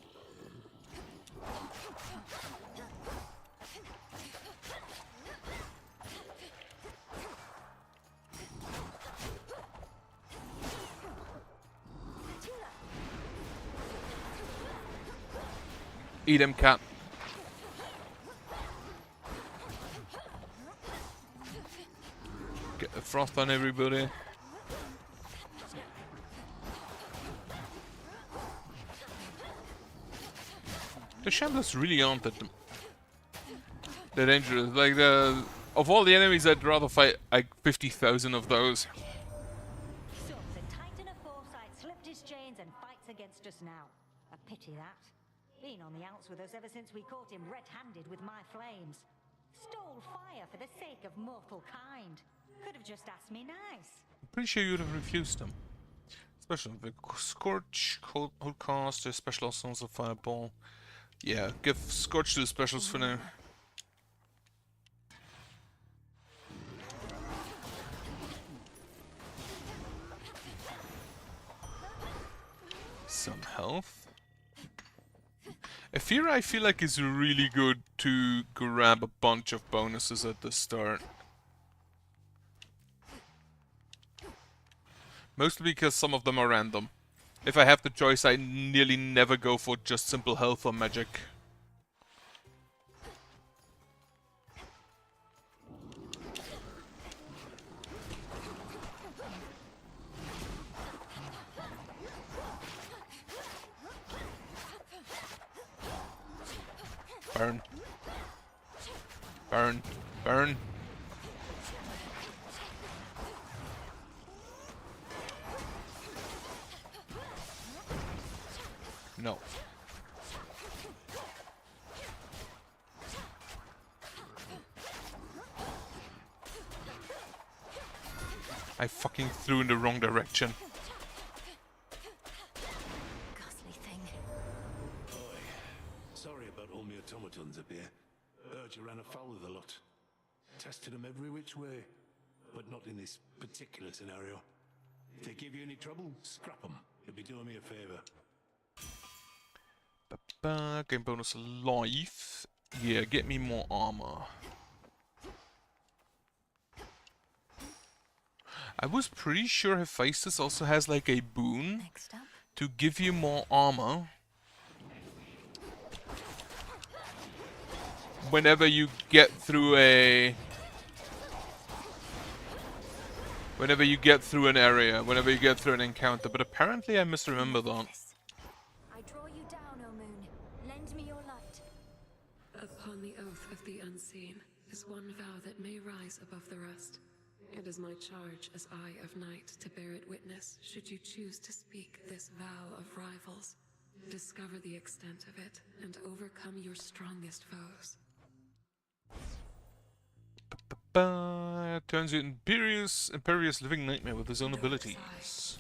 S1: Eat him, cat. Get the froth on everybody. The Shamblers really aren't that dangerous. Like, of all the enemies, I'd rather fight like 50,000 of those.
S16: So the Titan of Foresight slipped his chains and fights against us now. A pity that. Been on the outs with us ever since we caught him red-handed with my flames. Stole fire for the sake of mortal kind. Could have just asked me nice.
S1: I'm pretty sure you'd have refused them. Special the Scorch, Hold Cast, there's special songs of Fireball. Yeah, give Scorch to the specials for now. Some health. Ephira I feel like is really good to grab a bunch of bonuses at the start. Mostly because some of them are random. If I have the choice, I nearly never go for just simple health or magic. Burn. Burn. Burn. No. I fucking threw in the wrong direction.
S2: Ghastly thing.
S8: Boy, sorry about all my automatons up here. Heard you ran afoul of the lot. Tested them every which way, but not in this particular scenario. If they give you any trouble, scrap them. You'll be doing me a favor.
S1: Game bonus life. Yeah, get me more armor. I was pretty sure Hephaestus also has like a boon to give you more armor whenever you get through an area, whenever you get through an encounter, but apparently I misremember that.
S2: I draw you down, O moon. Lend me your light.
S7: Upon the oath of the unseen is one vow that may rise above the rest. It is my charge as Eye of Night to bear it witness should you choose to speak this vow of rivals. Discover the extent of it and overcome your strongest foes.
S1: Turns you imperious living nightmare with his own abilities.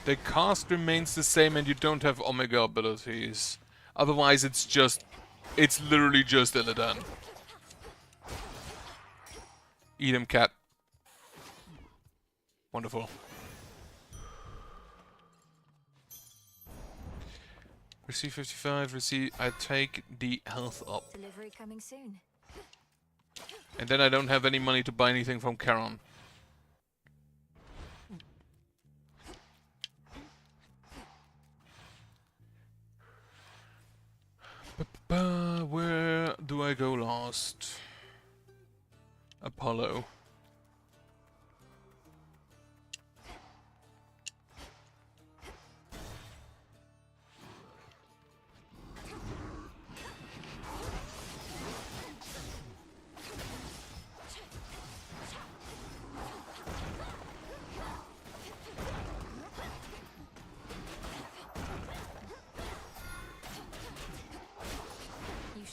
S1: The cast remains the same and you don't have Omega abilities. Otherwise it's literally just Illidan. Eat him, cat. Wonderful. Receive 55, receive... I take the health up.
S2: Delivery coming soon.
S1: And then I don't have any money to buy anything from Charon. Where do I go last? Apollo.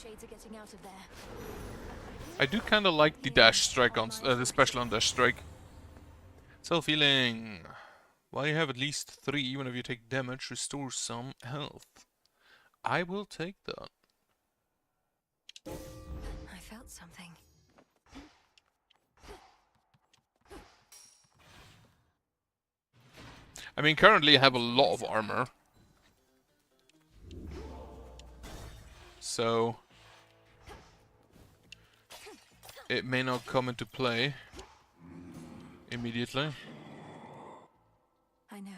S2: Shades are getting out of there.
S1: I do kind of like the dash strike on the special on dash strike. Self-healing. While you have at least 3, even if you take damage, restore some health. I will take that.
S2: I felt something.
S1: I mean, currently I have a lot of armor. So it may not come into play immediately.
S2: I know.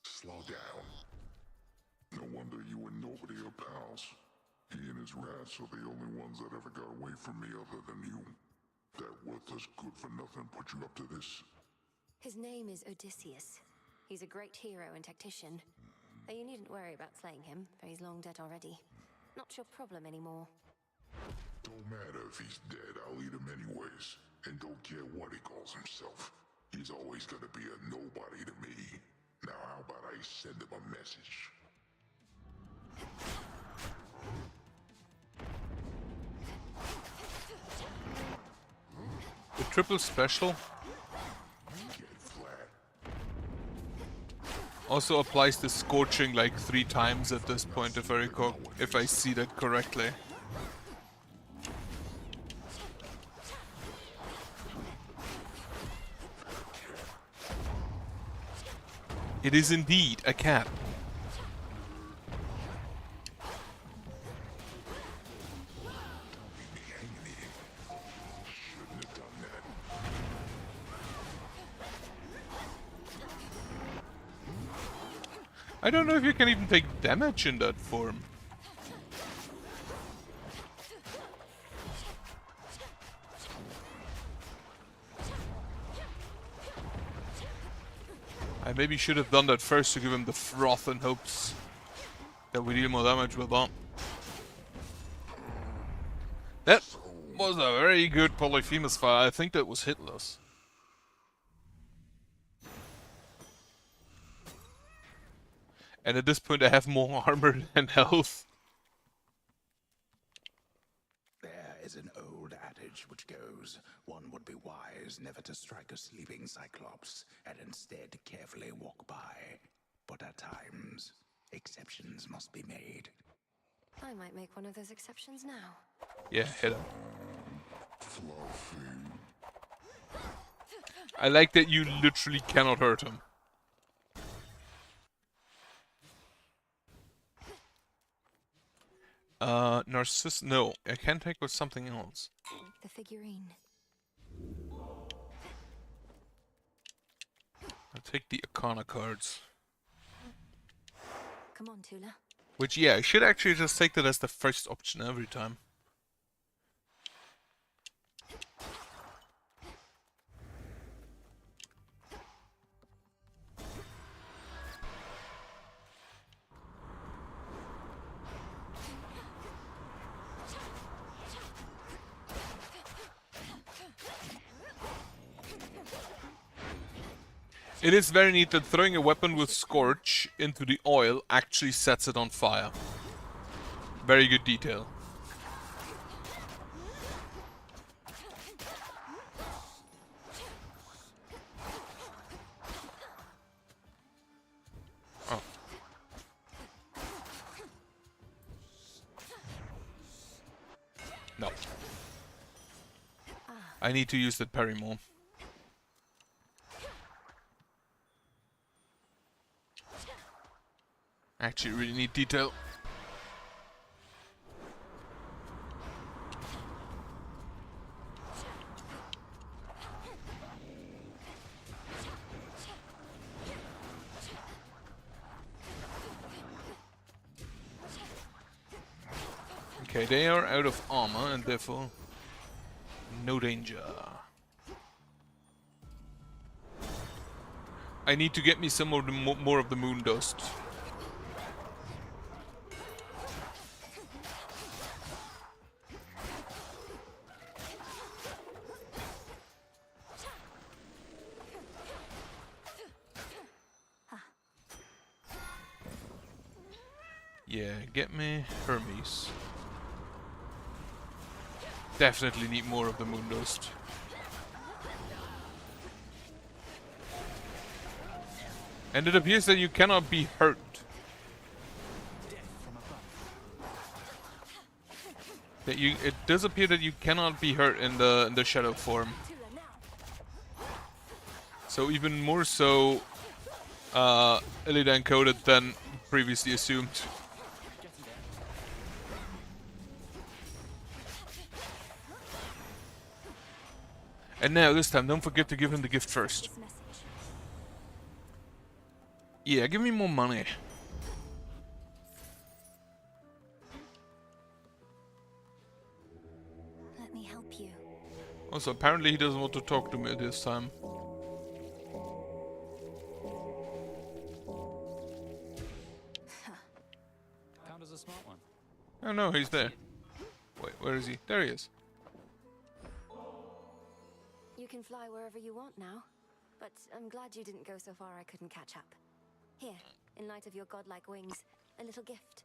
S9: Slow down. No wonder you and nobody are pals. He and his rats are the only ones that ever got away from me other than you. That worthless good-for-nothing put you up to this?
S2: His name is Odysseus. He's a great hero and tactician. But you needn't worry about slaying him, for he's long dead already. Not your problem anymore.
S9: Don't matter if he's dead, I'll eat him anyways. And don't care what he calls himself. He's always gonna be a nobody to me. Now how about I send him a message?
S1: The triple special also applies the scorching like 3 times at this point, if I see that correctly. It is indeed a cat. I don't know if you can even take damage in that form. I maybe should have done that first to give him the froth in hopes that we deal more damage with that. That was a very good Polyphemus fire. I think that was hitless. And at this point I have more armor than health.
S3: There is an old adage which goes, one would be wise never to strike a sleeping cyclops, and instead carefully walk by. But at times, exceptions must be made.
S2: I might make one of those exceptions now.
S1: Yeah, hit him. I like that you literally cannot hurt him. Narcissus, no, I can take with something else.
S2: The figurine.
S1: I'll take the Arcana cards.
S2: Come on, Tula.
S1: Which, yeah, I should actually just take that as the first option every time. It is very neat that throwing a weapon with Scorch into the oil actually sets it on fire. Very good detail. Oh. No. I need to use that parry more. Actually, really need detail. Okay, they are out of armor and therefore no danger. I need to get me some of the more of the moon dust. Yeah, get me Hermes. Definitely need more of the moon dust. And it appears that you cannot be hurt. It does appear that you cannot be hurt in the shadow form. So even more so Elite encoded than previously assumed. And now this time, don't forget to give him the gift first. Yeah, give me more money.
S2: Let me help you.
S1: Also, apparently he doesn't want to talk to me this time.
S4: Count as a smart one.
S1: Oh no, he's there. Wait, where is he? There he is.
S2: You can fly wherever you want now, but I'm glad you didn't go so far I couldn't catch up. Here, in light of your godlike wings, a little gift.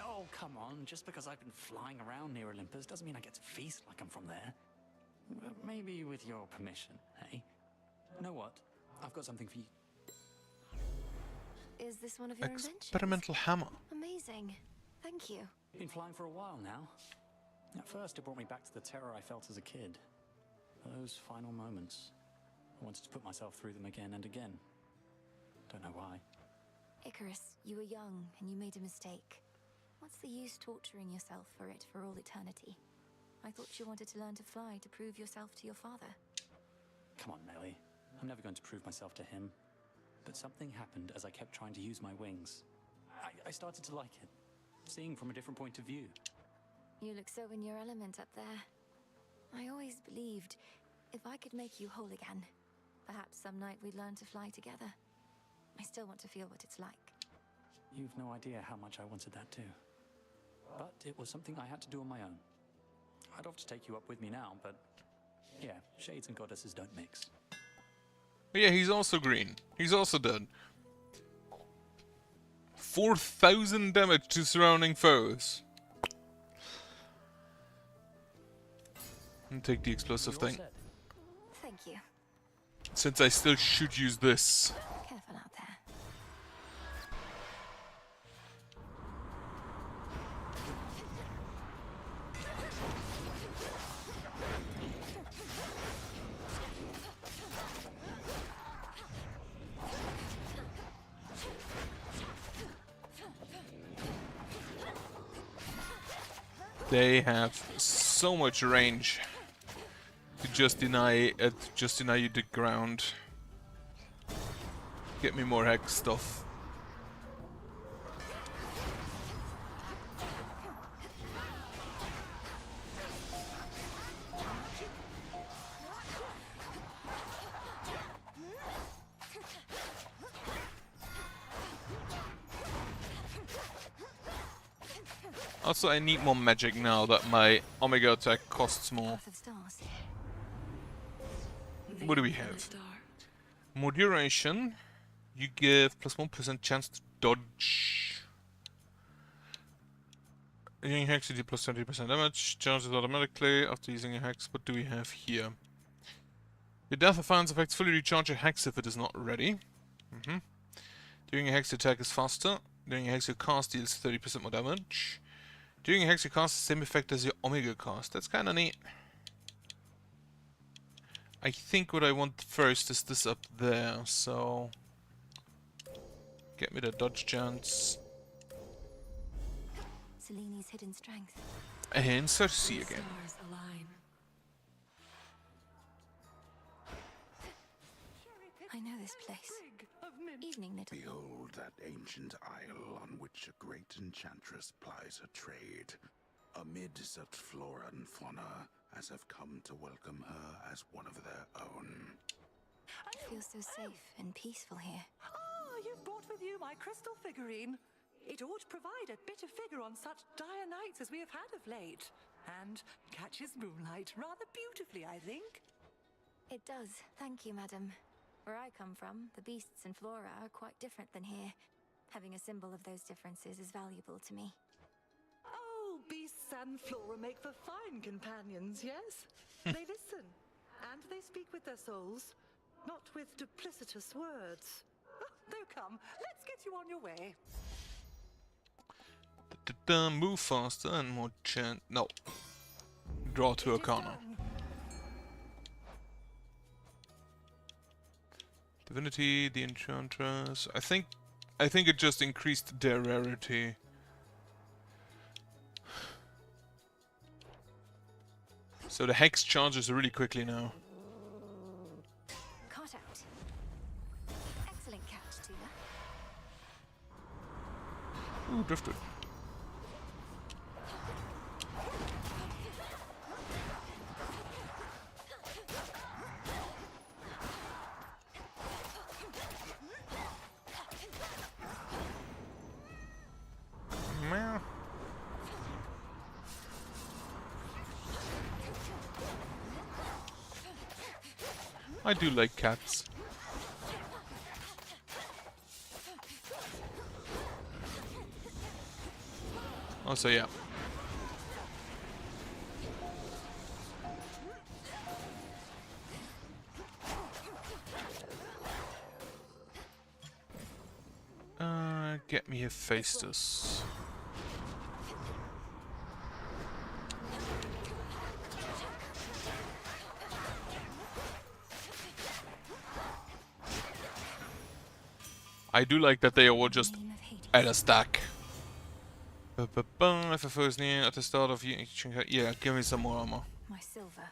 S4: Oh, come on. Just because I've been flying around near Olympus doesn't mean I get to feast like I'm from there. Maybe with your permission, hey? You know what? I've got something for you.
S2: Is this one of your inventions?
S1: Experimental hammer.
S2: Amazing. Thank you.
S4: Been flying for a while now. At first, it brought me back to the terror I felt as a kid. Those final moments. I wanted to put myself through them again and again. Don't know why.
S2: Icarus, you were young and you made a mistake. What's the use torturing yourself for it for all eternity? I thought you wanted to learn to fly to prove yourself to your father.
S4: Come on, Melly. I'm never going to prove myself to him. But something happened as I kept trying to use my wings. I started to like it. Seeing from a different point of view.
S2: You look so in your element up there. I always believed if I could make you whole again, perhaps some night we'd learn to fly together. I still want to feel what it's like.
S4: You've no idea how much I wanted that too. But it was something I had to do on my own. I'd love to take you up with me now, but yeah, shades and goddesses don't mix.
S1: Yeah, he's also green. He's also dead. 4,000 damage to surrounding foes. And take the explosive thing.
S2: Thank you.
S1: Since I still should use this.
S2: Careful out there.
S1: They have so much range to just deny you the ground. Get me more hex stuff. Also, I need more magic now that my Omega attack costs more. What do we have? More duration. You give plus 1% chance to dodge. Using Hex, you do plus 20% damage. Charges automatically after using a Hex. What do we have here? Your Death Defiance effects fully recharge a Hex if it is not ready. Doing a Hex attack is faster. Doing a Hex you cast deals 30% more damage. Doing a Hex you cast the same effect as your Omega cast. That's kinda neat. I think what I want first is this up there, so... Get me the dodge chance.
S2: Seleni's hidden strength.
S1: And Cersei again.
S7: Stars align.
S2: I know this place. Evening, little.
S3: Behold that ancient isle on which a great enchantress plies her trade. A amid such flora and fauna as have come to welcome her as one of their own.
S2: It feels so safe and peaceful here.
S6: Ah, you've brought with you my crystal figurine. It ought to provide a bit of figure on such dire nights as we have had of late. And catches moonlight rather beautifully, I think.
S2: It does, thank you, madam. Where I come from, the beasts and flora are quite different than here. Having a symbol of those differences is valuable to me.
S6: Oh, beasts and flora make for fine companions, yes? They listen, and they speak with their souls, not with duplicitous words. Though come, let's get you on your way.
S1: Move faster and more chance. No. Draw to a corner. Divinity, the Enchantress. I think it just increased their rarity. So the Hex charges really quickly now.
S2: Caught out. Excellent catch, Tula.
S1: Ooh, drifted. I do like cats. Also, yeah. Get me Hephaestus. I do like that they all just add a stack. FFO is near at the start of each. Yeah, give me some more armor.
S2: My silver.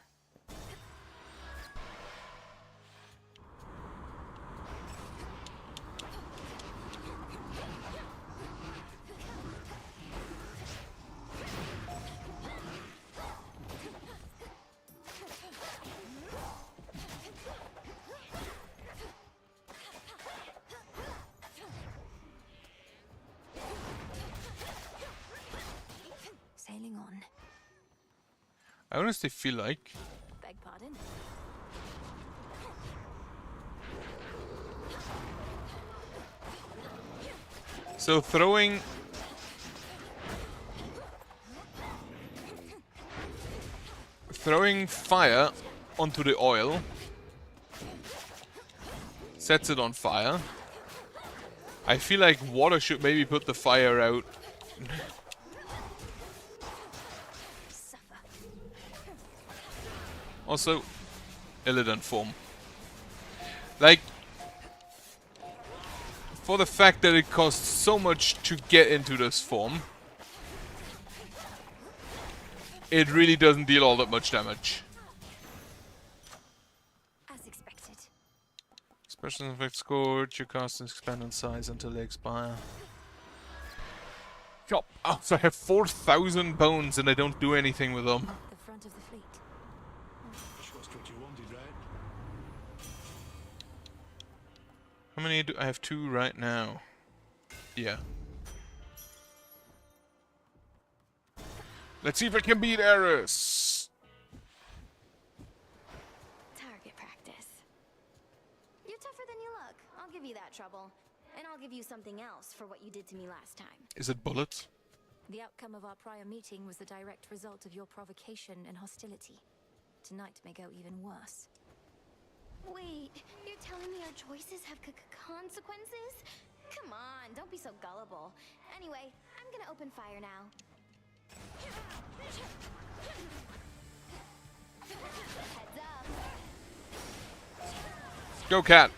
S2: Sailing on.
S1: I honestly feel like
S2: Beg pardon?
S1: so throwing fire onto the oil sets it on fire. I feel like water should maybe put the fire out. Also, Illidan form. Like, for the fact that it costs so much to get into this form, it really doesn't deal all that much damage.
S2: As expected.
S1: Special effect scored, your cast and expand in size until they expire. Chop. Oh, so I have 4,000 bones and I don't do anything with them.
S2: The front of the fleet.
S8: Just what you wanted, right?
S1: How many do I have? 2 right now. Yeah. Let's see if I can beat Eris.
S10: Target practice. You're tougher than you look. I'll give you that trouble. And I'll give you something else for what you did to me last time.
S1: Is it bullets?
S2: The outcome of our prior meeting was the direct result of your provocation and hostility. Tonight may go even worse.
S10: Wait, you're telling me our choices have consequences? Come on, don't be so gullible. Anyway, I'm gonna open fire now. Heads up.
S1: Go, cat.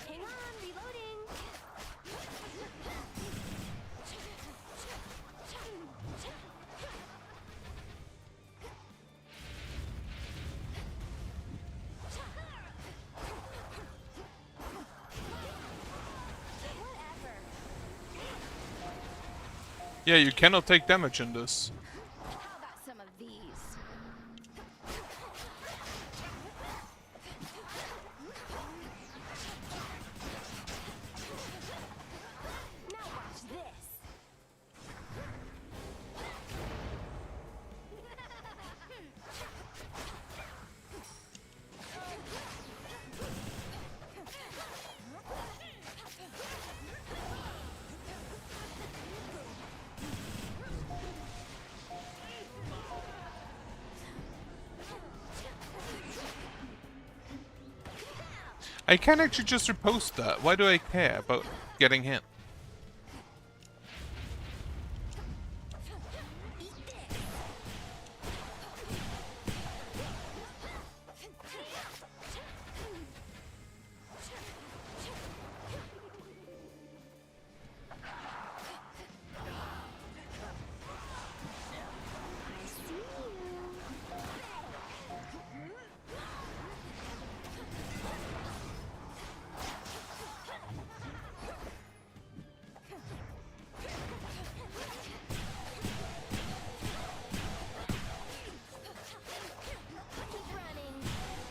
S10: Hang on, reloading.
S1: Yeah, you cannot take damage in this.
S10: How about some of these? Now watch this.
S1: I can actually just repost that. Why do I care about getting hit?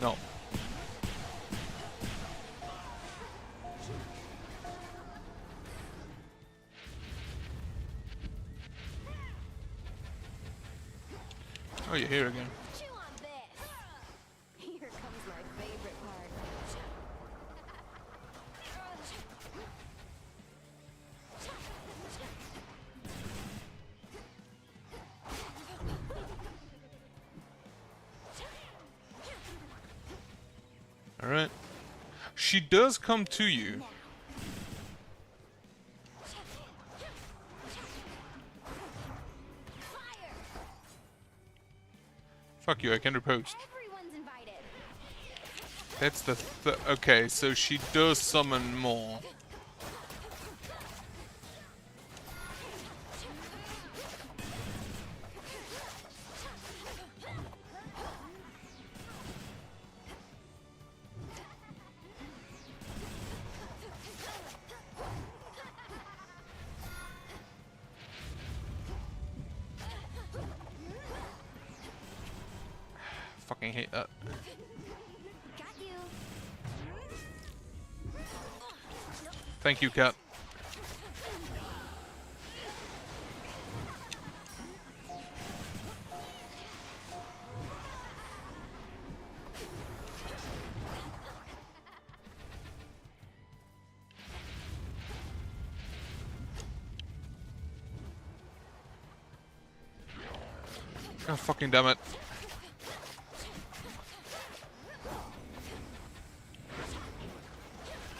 S1: No. Oh, you're here again.
S10: Chew on this. Here comes my favorite part.
S1: Alright. She does come to you. Fuck you, I can repost.
S10: Everyone's invited.
S1: That's the okay, so she does summon more. Fucking hate that.
S10: Got you.
S1: Thank you, cat. Oh, fucking damn it.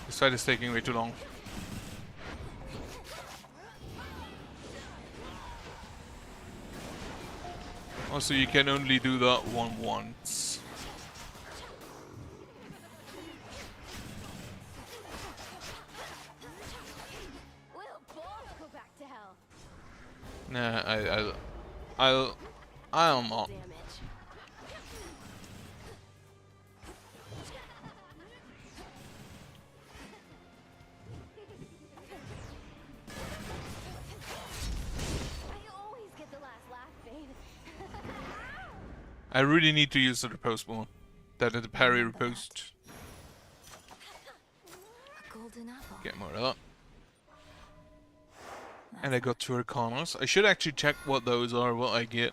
S1: This fight is taking way too long. Also, you can only do that one once.
S10: We'll both go back to hell.
S1: Nah, I'll not.
S10: Damage. I always get the last laugh, babe.
S1: I really need to use the repost more. That is the parry repost.
S2: A golden apple.
S1: Get more of that. And I got 2 Arcanas. I should actually check what those are, what I get.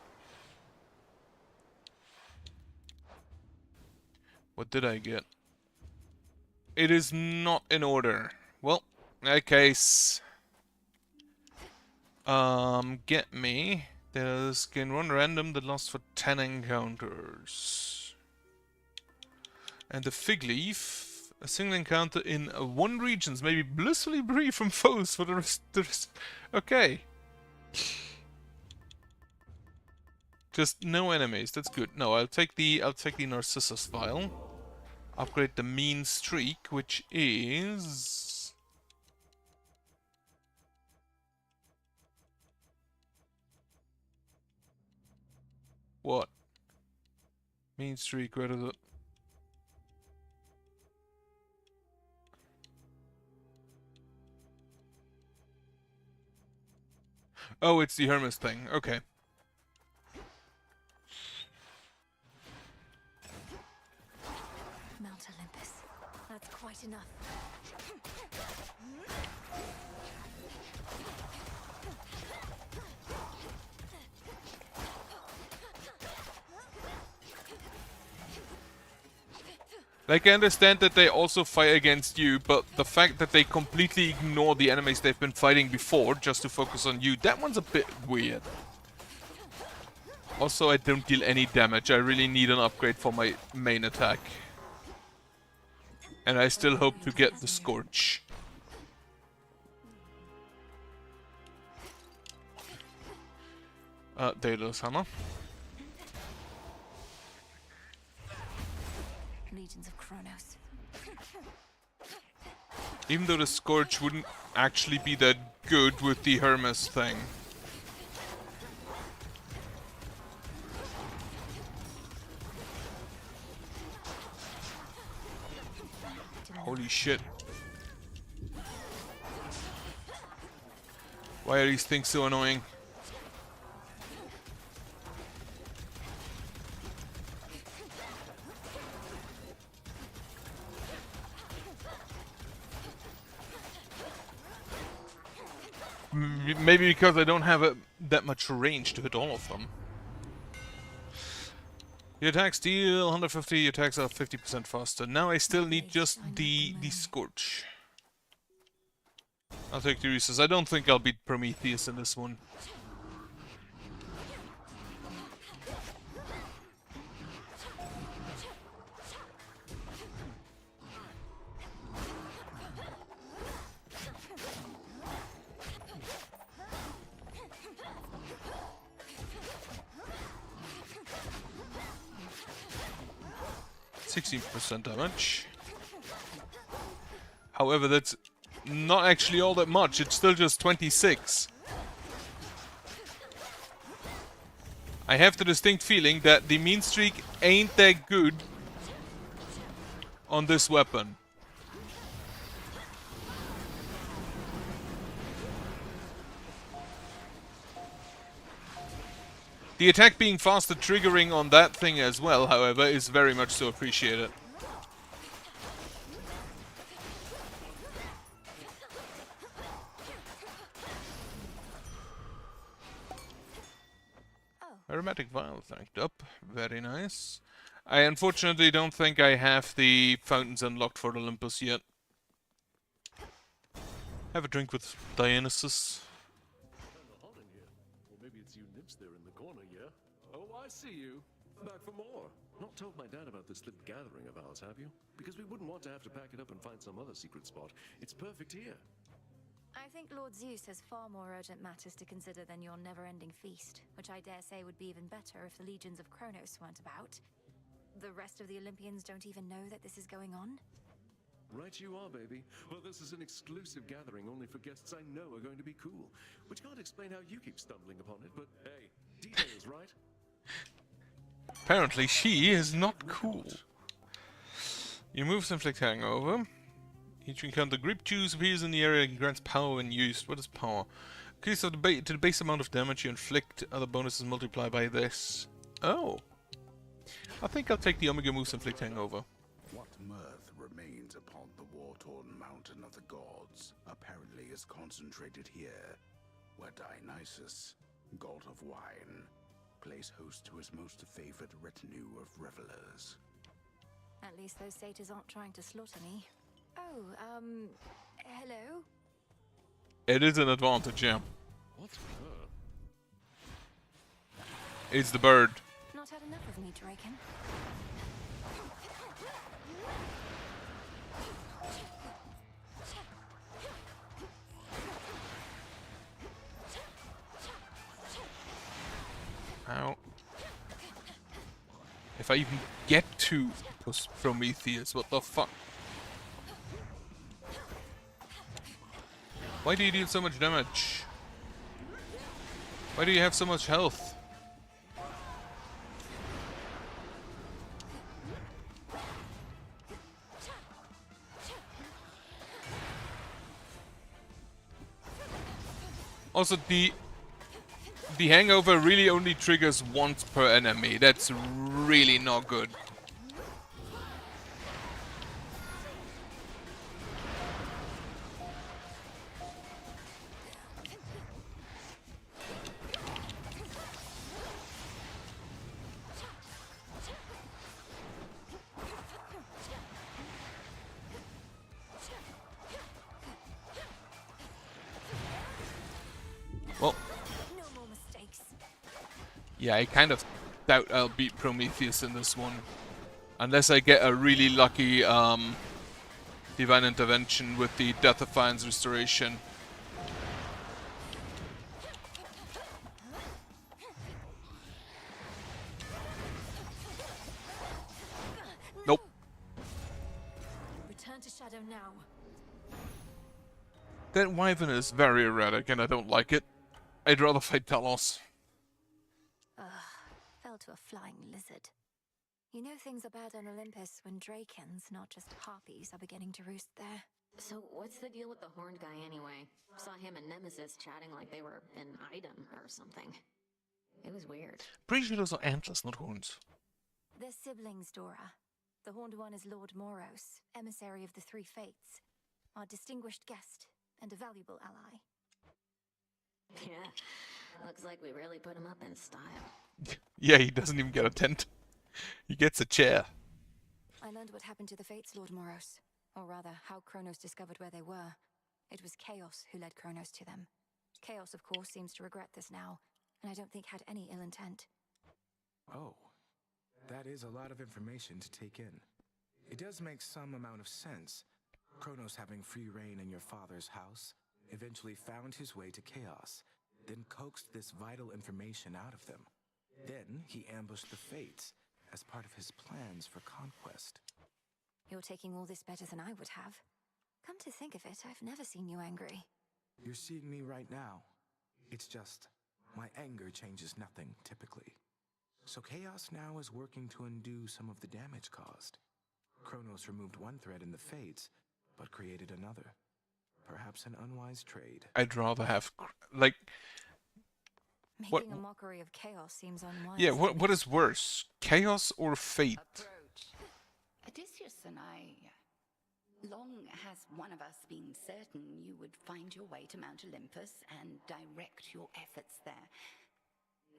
S1: What did I get? It is not in order. Well, in that case... get me. There's can run random that lasts for 10 encounters. And the Fig Leaf... A single encounter in 1 regions may be blissfully free from foes for the rest. Okay. Just no enemies. That's good. No, I'll take the Narcissus file. Upgrade the mean streak, which is what? Mean streak. Where is it? Oh, it's the Hermes thing. Okay.
S2: Mount Olympus. That's quite enough.
S1: Like, I understand that they also fight against you, but the fact that they completely ignore the enemies they've been fighting before just to focus on you, that one's a bit weird. Also, I don't deal any damage. I really need an upgrade for my main attack. And I still hope to get the Scorch. Daedalus Hammer.
S2: Legions of Kronos.
S1: Even though the Scorch wouldn't actually be that good with the Hermes thing. Holy shit. Why are these things so annoying? Maybe because I don't have that much range to hit all of them. Your attacks deal 150, your attacks are 50% faster. Now I still need just the Scorch. I'll take the Eris. I don't think I'll beat Prometheus in this one. %, damage. However, that's not actually all that much. It's still just 26. I have the distinct feeling that the mean streak ain't that good on this weapon. The attack being faster triggering on that thing as well, however, is very much so appreciated. Aromatic vial thanked up. Very nice. I unfortunately don't think I have the fountains unlocked for Olympus yet. Have a drink with Dionysus.
S17: I see you. Back for more. Not told my dad about this little gathering of ours, have you? Because we wouldn't want to have to pack it up and find some other secret spot. It's perfect here.
S2: I think Lord Zeus has far more urgent matters to consider than your never-ending feast, which I dare say would be even better if the legions of Kronos weren't about. The rest of the Olympians don't even know that this is going on?
S17: Right you are, baby. Well, this is an exclusive gathering only for guests I know are going to be cool. Which can't explain how you keep stumbling upon it, but hey, details, right?
S1: Apparently she is not cool. Your moves inflict hangover. Each encounter grip juice appears in the area and grants power when used. What is power? Increase of to the base amount of damage you inflict. Other bonuses multiply by this. Oh. I think I'll take the Omega moves inflict hangover.
S3: What mirth remains upon the war-torn mountain of the gods apparently is concentrated here, where Dionysus, god of wine, plays host to his most favored retinue of revelers.
S2: At least those satyrs aren't trying to slaughter me. Oh, hello?
S1: It is an advantage, yeah.
S17: What's her?
S1: It's the bird.
S2: Not had enough of me, Draken.
S1: Ow. If I even get to Prometheus, what the fuck? Why do you deal so much damage? Why do you have so much health? Also, the the hangover really only triggers once per enemy. That's really not good. Well, yeah, I kind of doubt I'll beat Prometheus in this one. Unless I get a really lucky Divine Intervention with the Death-Defiance Restoration. Nope.
S2: Return to Shadow now.
S1: That Wyvern is very erratic and I don't like it. I'd rather fight Talos.
S2: Fell to a flying lizard. You know things are bad on Olympus when Drakens, not just harpies, are beginning to roost there.
S12: So what's the deal with the horned guy anyway? Saw him and Nemesis chatting like they were an item or something. It was weird.
S1: Pretty sure those are antlers, not horns.
S2: They're siblings, Dora. The horned one is Lord Moros, emissary of the Three Fates, our distinguished guest and a valuable ally.
S12: Yeah, looks like we really put him up in style.
S1: Yeah, he doesn't even get a tent. He gets a chair.
S2: I learned what happened to the Fates, Lord Moros. Or rather, how Kronos discovered where they were. It was Chaos who led Kronos to them. Chaos, of course, seems to regret this now, and I don't think had any ill intent.
S13: Oh, that is a lot of information to take in. It does make some amount of sense. Kronos having free reign in your father's house, eventually found his way to Chaos, then coaxed this vital information out of them. Then he ambushed the Fates as part of his plans for conquest.
S2: You're taking all this better than I would have. Come to think of it, I've never seen you angry.
S13: You're seeing me right now. It's just, my anger changes nothing, typically. So Chaos now is working to undo some of the damage caused. Kronos removed one thread in the Fates, but created another. Perhaps an unwise trade.
S1: I'd rather have, like...
S2: Making a mockery of Chaos seems unwise.
S1: Yeah, what is worse? Chaos or Fate?
S14: Odysseus and I... Long has one of us been certain you would find your way to Mount Olympus and direct your efforts there.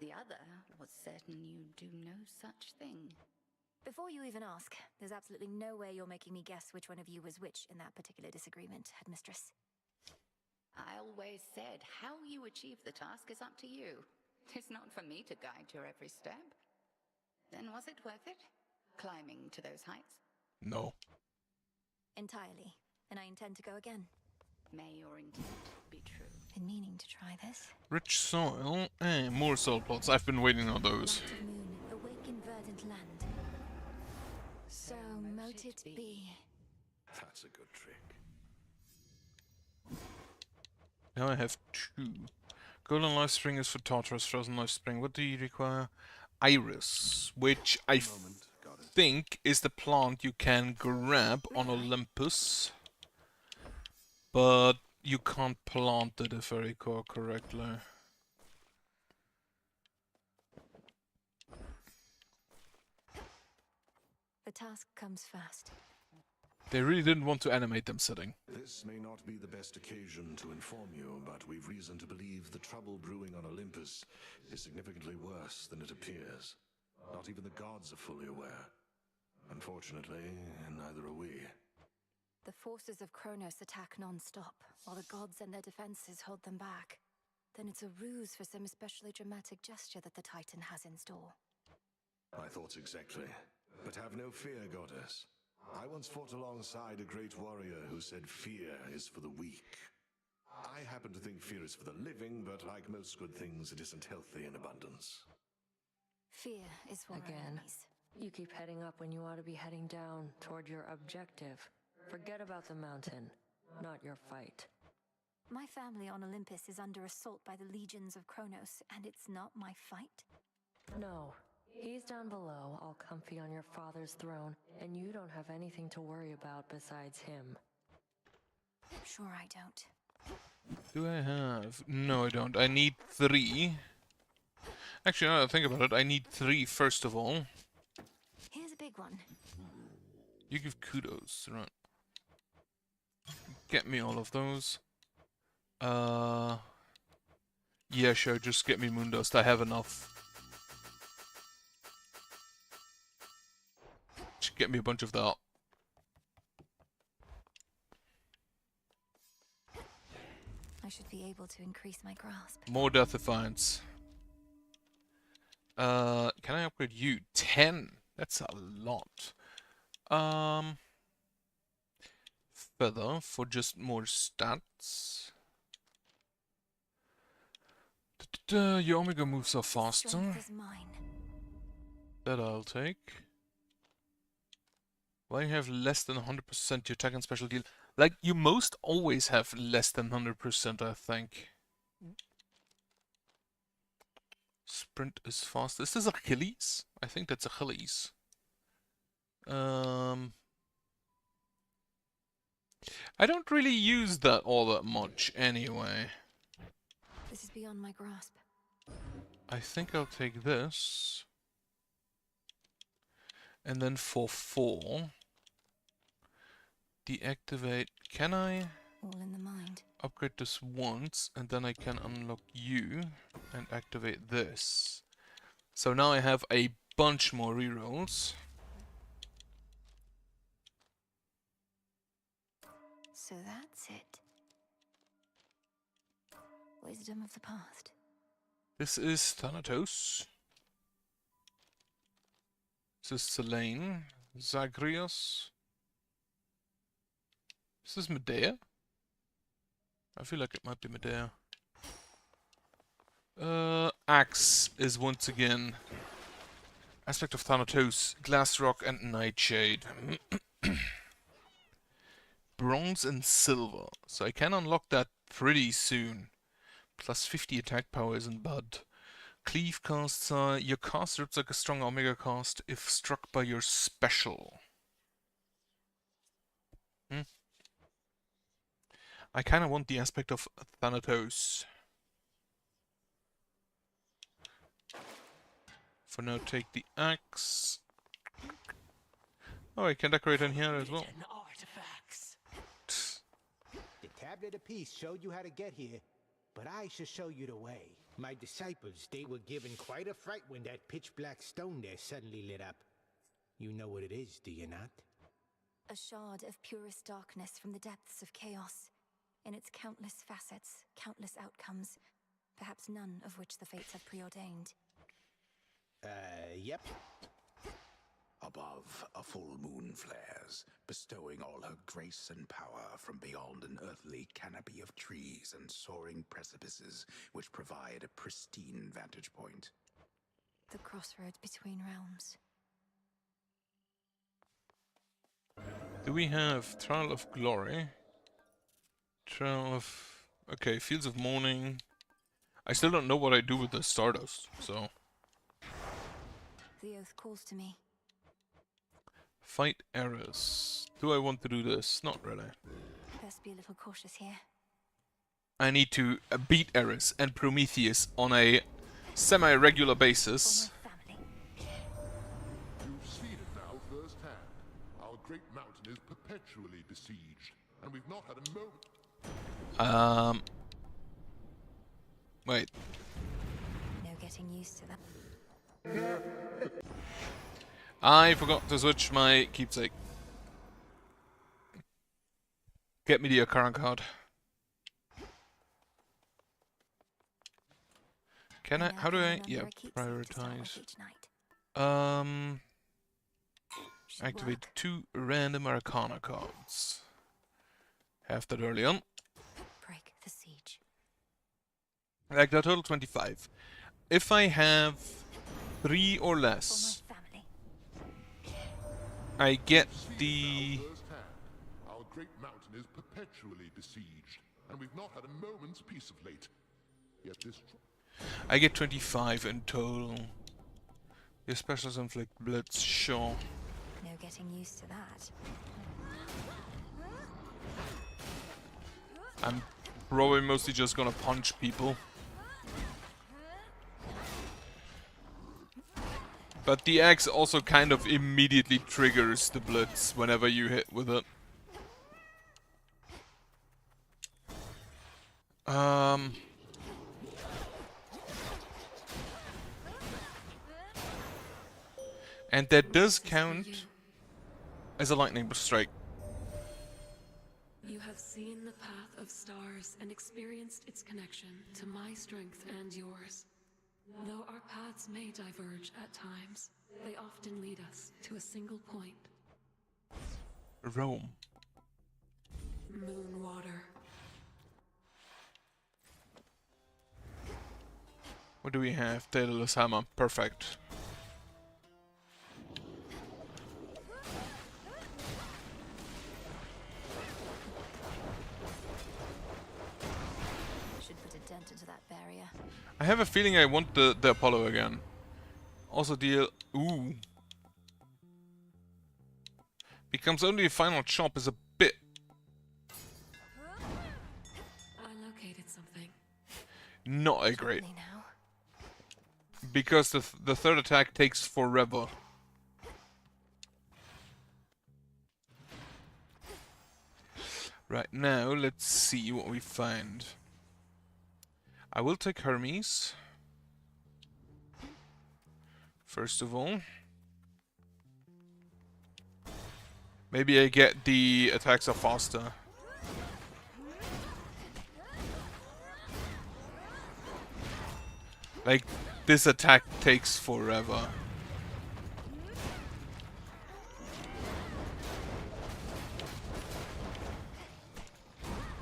S14: The other was certain you'd do no such thing.
S2: Before you even ask, there's absolutely no way you're making me guess which one of you was which in that particular disagreement, Headmistress.
S14: I always said how you achieve the task is up to you. It's not for me to guide your every step. Then was it worth it? Climbing to those heights?
S1: No.
S2: Entirely. And I intend to go again.
S14: May your intent be true.
S2: Been meaning to try this.
S1: Rich soil, more soul plots. I've been waiting on those.
S2: Light of moon, awaken verdant land. So mote it be.
S8: That's a good trick.
S1: Now I have two. Golden Life Spring is for Tartarus, Frozen Life Spring. What do you require? Iris, which I think is the plant you can grab on Olympus. But you can't plant it if I recall correctly.
S2: The task comes first.
S1: They really didn't want to animate them sitting.
S8: This may not be the best occasion to inform you, but we've reason to believe the trouble brewing on Olympus is significantly worse than it appears. Not even the gods are fully aware. Unfortunately, neither are we.
S2: The forces of Kronos attack non-stop, while the gods and their defenses hold them back. Then it's a ruse for some especially dramatic gesture that the Titan has in store.
S8: My thoughts exactly. But have no fear, goddess. I once fought alongside a great warrior who said fear is for the weak. I happen to think fear is for the living, but like most good things, it isn't healthy in abundance.
S2: Fear is for our enemies.
S18: You keep heading up when you ought to be heading down toward your objective. Forget about the mountain, not your fight.
S2: My family on Olympus is under assault by the legions of Kronos, and it's not my fight?
S18: No. He's down below, all comfy on your father's throne, and you don't have anything to worry about besides him.
S2: Sure I don't.
S1: Do I have? No, I don't. I need 3. Actually, now that I think about it, I need 3 first of all.
S2: Here's a big one.
S1: You give kudos, right? Get me all of those. Yeah, sure, just get me Moondust. I have enough. Just get me a bunch of that.
S2: I should be able to increase my grasp.
S1: More Death Defiance. Can I upgrade you? 10. That's a lot. Feather for just more stats. Your Omega moves are faster.
S2: Strength is mine.
S1: That I'll take. Why you have less than 100% your attack and special deal? Like, you most always have less than 100%, I think. Sprint is fast. Is this Achilles? I think that's Achilles. I don't really use that all that much anyway.
S2: This is beyond my grasp.
S1: I think I'll take this. And then for 4, deactivate. Can I
S2: All in the mind.
S1: upgrade this once, and then I can unlock you and activate this. So now I have a bunch more rerolls.
S2: So that's it. Wisdom of the past.
S1: This is Thanatos. This is Selene. Zagreus. Is this Medea? I feel like it might be Medea. Axe is once again aspect of Thanatos, Glass Rock and Nightshade. Bronze and silver. So I can unlock that pretty soon. Plus 50 attack power isn't bad. Cleave casts are your cast rips like a strong Omega cast if struck by your special. I kinda want the aspect of Thanatos. For now, take the axe. Oh, I can decorate in here as well.
S15: Artifacts. The tablet of peace showed you how to get here, but I shall show you the way. My disciples, they were given quite a fright when that pitch-black stone there suddenly lit up. You know what it is, do you not?
S2: A shard of purest darkness from the depths of chaos. In its countless facets, countless outcomes, perhaps none of which the fates have preordained.
S15: Yep.
S3: Above, a full moon flares, bestowing all her grace and power from beyond an earthly canopy of trees and soaring precipices which provide a pristine vantage point.
S2: The crossroads between realms.
S1: Do we have Trial of Glory? Trial of... Okay, Fields of Mourning. I still don't know what I do with the Stardust, so...
S2: The oath calls to me.
S1: Fight Eris. Do I want to do this? Not really.
S2: Best be a little cautious here.
S1: I need to beat Eris and Prometheus on a semi-regular basis.
S9: You've seen it now firsthand. Our great mountain is perpetually besieged, and we've not had a moment.
S1: Wait.
S2: No getting used to that.
S1: I forgot to switch my keepsake. Get me the current card. Can I? How do I? Yeah, prioritize. Activate 2 random Arcana cards. Have that early on.
S2: Break the siege.
S1: Like that total 25. If I have 3 or less, I get the...
S9: Our great mountain is perpetually besieged, and we've not had a moment's peace of late. Yet this...
S1: I get 25 in total. Your specials inflict blitz, sure.
S2: No getting used to that.
S1: I'm probably mostly just gonna punch people. But the axe also kind of immediately triggers the blitz whenever you hit with it. And that does count as a lightning strike.
S7: You have seen the path of stars and experienced its connection to my strength and yours. Though our paths may diverge at times, they often lead us to a single point.
S1: Rome.
S7: Moon water.
S1: What do we have? Daedalus hammer. Perfect.
S2: Should put a dent into that barrier.
S1: I have a feeling I want the Apollo again. Also deal... Ooh. Becomes only a final chop is a bit...
S7: I located something.
S1: Not a great... Because the third attack takes forever. Right, now let's see what we find. I will take Hermes. First of all. Maybe I get the attacks are faster. Like, this attack takes forever.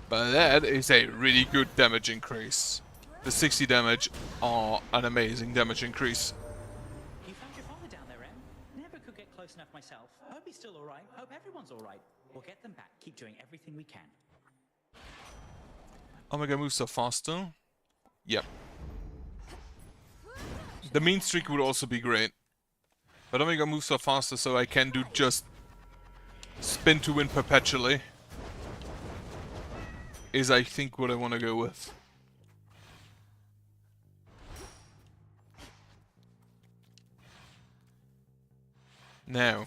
S1: But that is a really good damage increase. The 60 damage are an amazing damage increase.
S4: You found your father down there, Em? Never could get close enough myself. Hope he's still alright. Hope everyone's alright. We'll get them back. Keep doing everything we can.
S1: Omega moves are faster. Yep. The mean streak would also be great. But Omega moves are faster, so I can do just spin to win perpetually. Is I think what I want to go with. Now.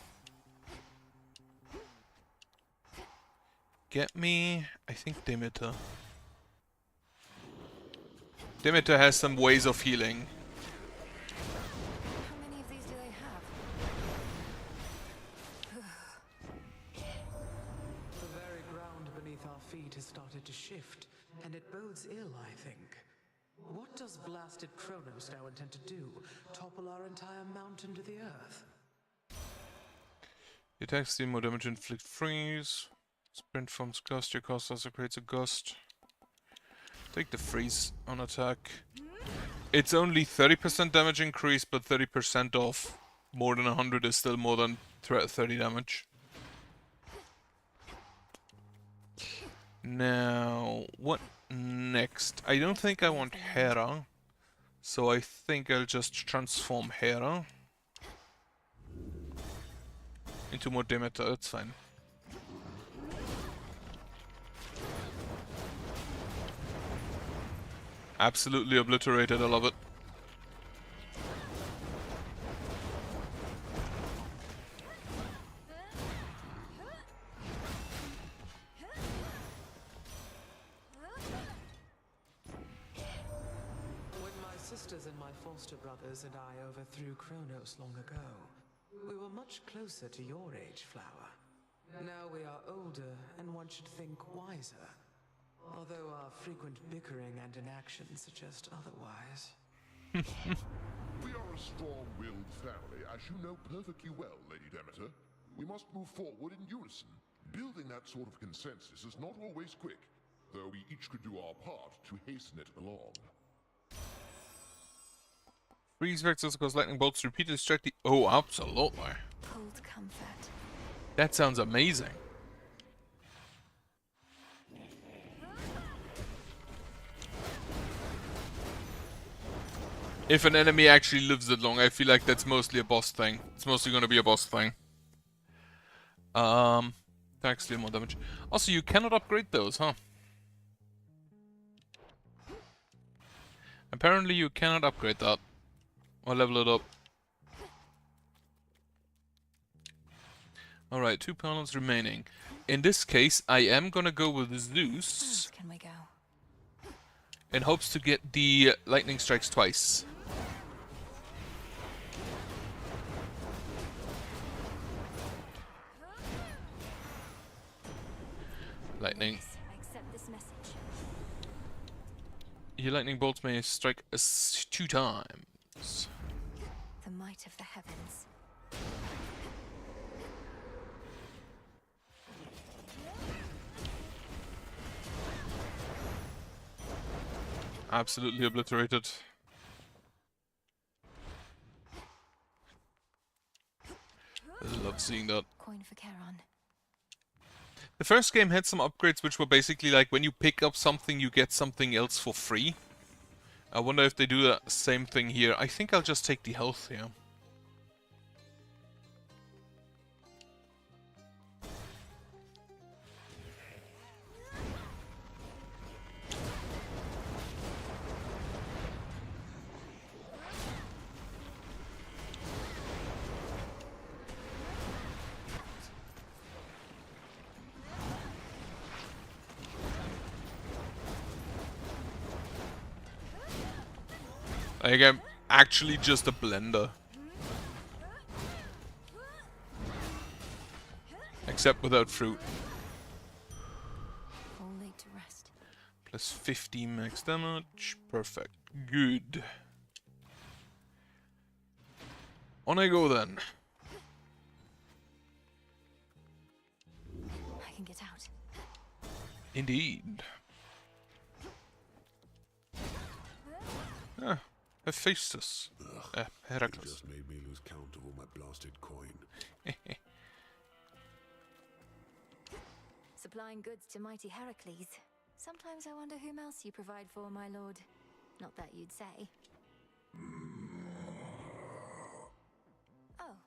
S1: Get me, I think, Demeter. Demeter has some ways of healing.
S2: How many of these do they have?
S13: The very ground beneath our feet has started to shift, and it bodes ill, I think. What does blasted Kronos now intend to do? Topple our entire mountain to the earth?
S1: The attacks deal more damage, inflict freeze. Sprint forms gust, your cost also creates a gust. Take the freeze on attack. It's only 30% damage increase, but 30% of more than 100 is still more than 30 damage. Now, what next? I don't think I want Hera, so I think I'll just transform Hera into more Demeter, that's fine. Absolutely obliterated, I love it.
S13: When my sisters and my foster brothers and I overthrew Kronos long ago, we were much closer to your age, Flower. Now we are older, and one should think wiser. Although our frequent bickering and inaction suggest otherwise.
S9: We are a strong-willed family, as you know perfectly well, Lady Demeter. We must move forward in unison. Building that sort of consensus is not always quick, though we each could do our part to hasten it along.
S1: Freeze vectors cause lightning bolts repeatedly strike the... Oh, absolutely.
S2: Cold comfort.
S1: That sounds amazing. If an enemy actually lives that long, I feel like that's mostly a boss thing. It's mostly gonna be a boss thing. Attacks deal more damage. Also, you cannot upgrade those, huh? Apparently you cannot upgrade that. Or level it up. Alright, 2 panels remaining. In this case, I am gonna go with Zeus.
S2: Can we go?
S1: In hopes to get the lightning strikes twice. Lightning.
S2: I accept this message.
S1: Your lightning bolts may strike us 2 times.
S2: The might of the heavens.
S1: Absolutely obliterated. I love seeing that.
S2: Coin for Charon.
S1: The first game had some upgrades which were basically like when you pick up something you get something else for free. I wonder if they do the same thing here. I think I'll just take the health here. Like, I'm actually just a blender. Except without fruit.
S2: All laid to rest.
S1: Plus 50 max damage. Perfect. Good. On I go then.
S2: I can get out.
S1: Indeed. Ah. Hephaestus. Heracles.
S8: You just made me lose count of all my blasted coin.
S2: Supplying goods to mighty Heracles. Sometimes I wonder whom else you provide for, my lord. Not that you'd say. Oh.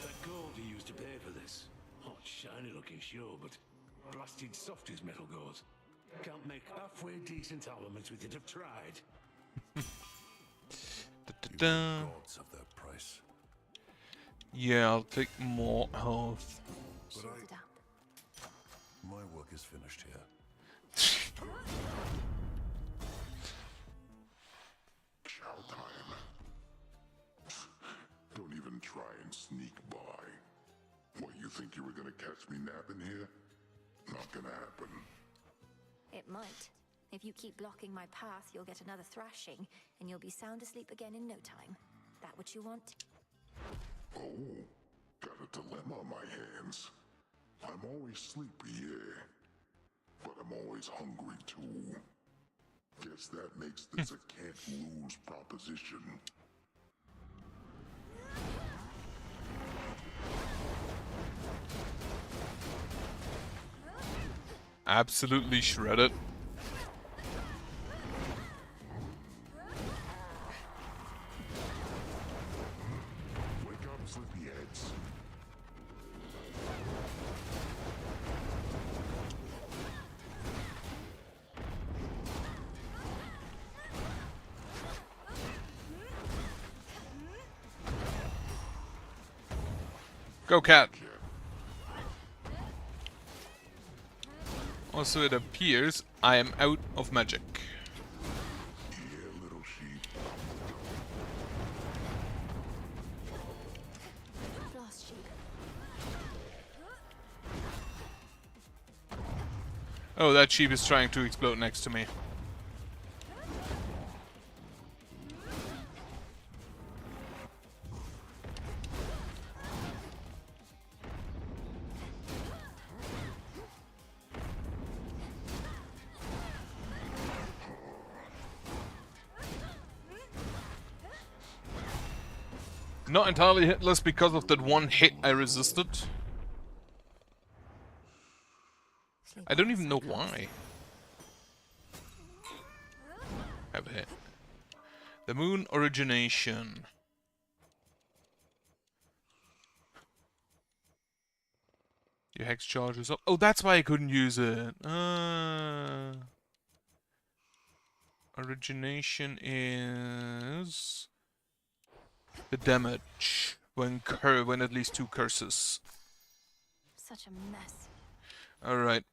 S8: That gold you used to pay for this. Hot, shiny looking, sure, but blasted soft as metal goes. Can't make halfway decent armaments with it. I've tried.
S1: Gods
S8: of that price.
S1: Yeah, I'll take more health.
S8: But my work is finished here.
S9: Chow time. Don't even try and sneak by. What, you think you were gonna catch me napping here? Not gonna happen.
S2: It might. If you keep blocking my path, you'll get another thrashing, and you'll be sound asleep again in no time. That what you want?
S9: Oh, got a dilemma on my hands. I'm always sleepy, yeah. But I'm always hungry too. Guess that makes this a can't-lose proposition.
S1: Absolutely shredded.
S9: Wake up, sleepyheads.
S1: Go, cat. Also, it appears I am out of magic.
S9: Yeah, little sheep.
S2: Lost sheep.
S1: Oh, that sheep is trying to explode next to me. Not entirely hitless because of that one hit I resisted. I don't even know why. Have a hit. The moon origination. Your hex charge is up. Oh, that's why I couldn't use it. Origination is the damage. when at least 2 curses.
S2: Such a mess.
S1: Alright.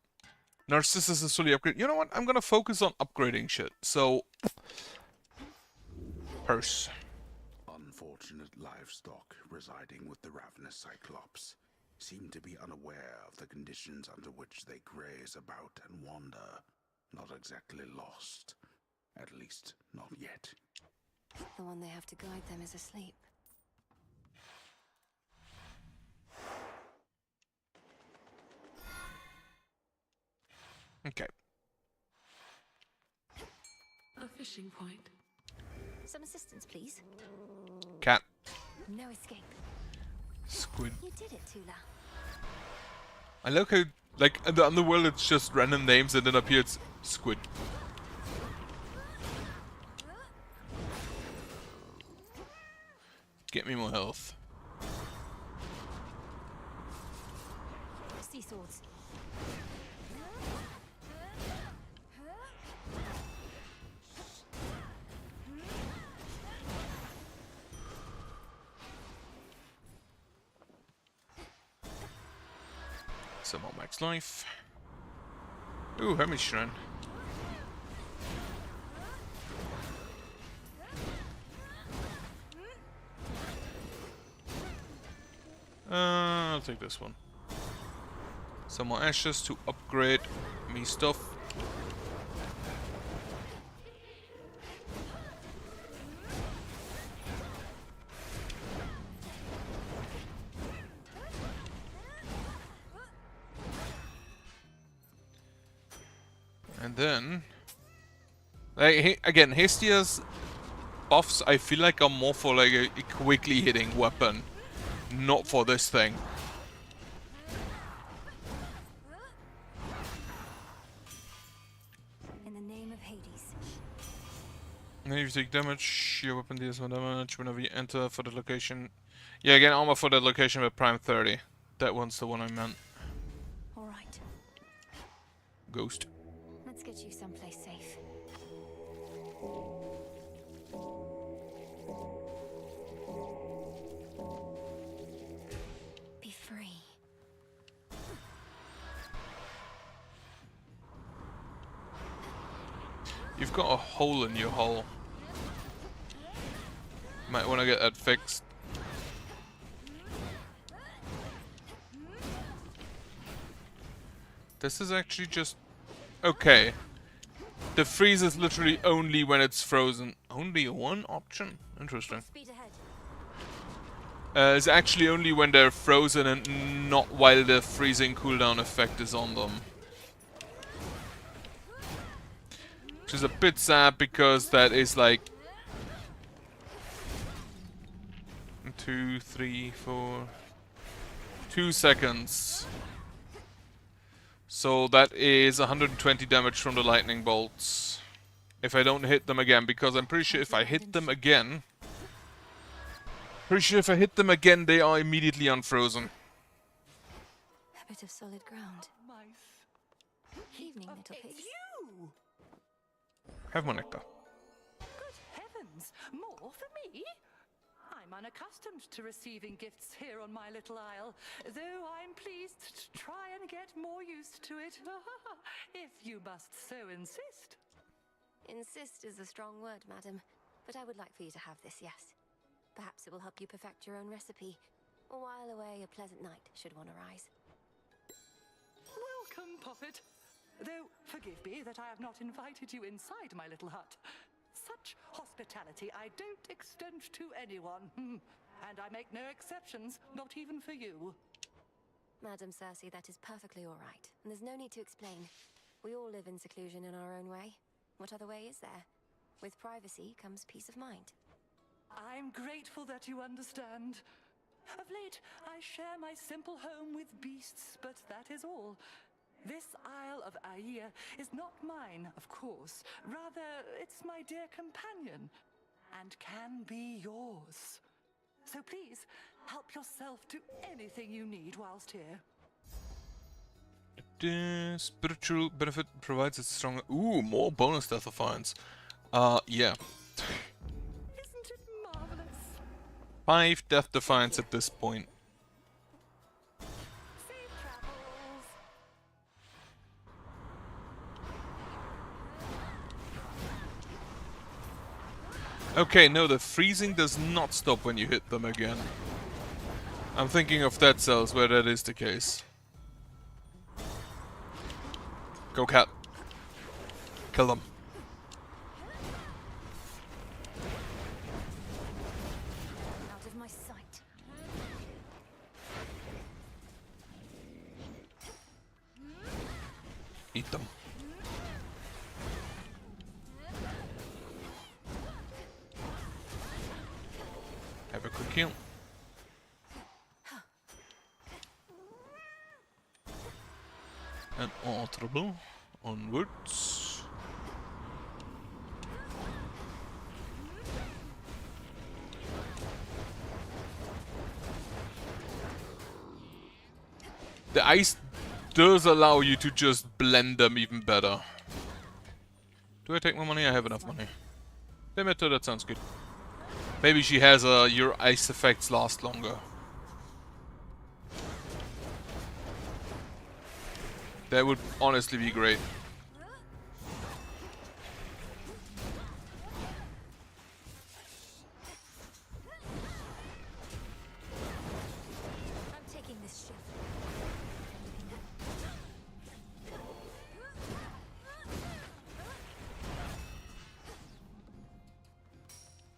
S1: Narcissus is fully upgraded. You know what? I'm gonna focus on upgrading shit. So... Purse.
S3: Unfortunate livestock residing with the ravenous Cyclops seem to be unaware of the conditions under which they graze about and wander. Not exactly lost. At least, not yet.
S2: The one they have to guide them is asleep.
S1: Okay.
S7: A fishing point.
S2: Some assistance, please.
S1: Cat.
S2: No escape.
S1: Squid.
S2: You did it, Tula.
S1: I like how, like, in the underworld it's just random names and then up here it's Squid. Get me more health.
S2: Sea swords.
S1: Some more max life. Ooh, Hermes Shrine. I'll take this one. Some more ashes to upgrade me stuff. And then, like, again, Hestia's buffs I feel like are more for like a quickly hitting weapon, not for this thing.
S2: In the name of Hades.
S1: And if you take damage, your weapon deals more damage whenever you enter for the location. Yeah, again, armor for the location with Prime 30. That one's the one I meant.
S2: All right.
S1: Ghost.
S2: Let's get you someplace safe. Be free.
S1: You've got a hole in your hull. Might want to get that fixed. This is actually just... Okay. The freeze is literally only when it's frozen. Only one option? Interesting. It's actually only when they're frozen and not while the freezing cooldown effect is on them. Which is a bit sad because that is like... 2, 3, 4... 2 seconds. So that is 120 damage from the lightning bolts. If I don't hit them again, because I'm pretty sure if I hit them again... they are immediately unfrozen.
S2: A bit of solid ground. Evening, little pigs.
S1: Have my nectar.
S6: Good heavens! More for me? I'm unaccustomed to receiving gifts here on my little isle, though I'm pleased to try and get more used to it, if you must so insist.
S2: Insist is a strong word, madam, but I would like for you to have this, yes. Perhaps it will help you perfect your own recipe, or while away a pleasant night should one arise.
S6: Welcome, Poppet. Though, forgive me that I have not invited you inside my little hut. Such hospitality I don't extend to anyone. And I make no exceptions, not even for you.
S2: Madam Cersei, that is perfectly all right. And there's no need to explain. We all live in seclusion in our own way. What other way is there? With privacy comes peace of mind.
S6: I'm grateful that you understand. Of late, I share my simple home with beasts, but that is all. This Isle of Aia is not mine, of course. Rather, it's my dear companion, and can be yours. So please, help yourself to anything you need whilst here.
S1: The spiritual benefit provides a stronger... Ooh, more bonus death defiance. Yeah.
S6: Isn't it marvelous?
S1: 5 Death Defiance at this point. Okay, no, the freezing does not stop when you hit them again. I'm thinking of Dead Cells where that is the case. Go, cat. Kill them.
S2: Out of my sight.
S1: Eat them. Have a quick heal. And audible onwards. The ice does allow you to just blend them even better. Do I take more money? I have enough money. Limiter, that sounds good. Maybe she has your ice effects last longer. That would honestly be great.
S2: I'm taking this ship.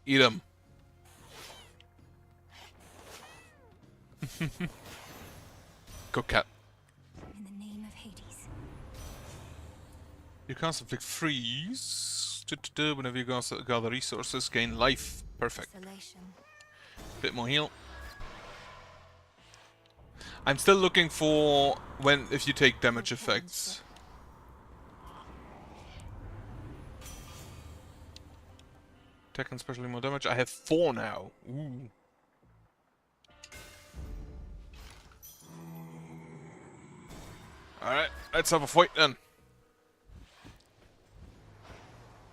S1: Eat them. Go, cat.
S2: In the name of Hades.
S1: You cast inflict freeze. Whenever you gather resources, gain life. Perfect.
S2: Isolation.
S1: Bit more heal. I'm still looking for if you take damage effects. Attack and specially more damage. I have 4 now. Ooh. Alright, let's have a fight then.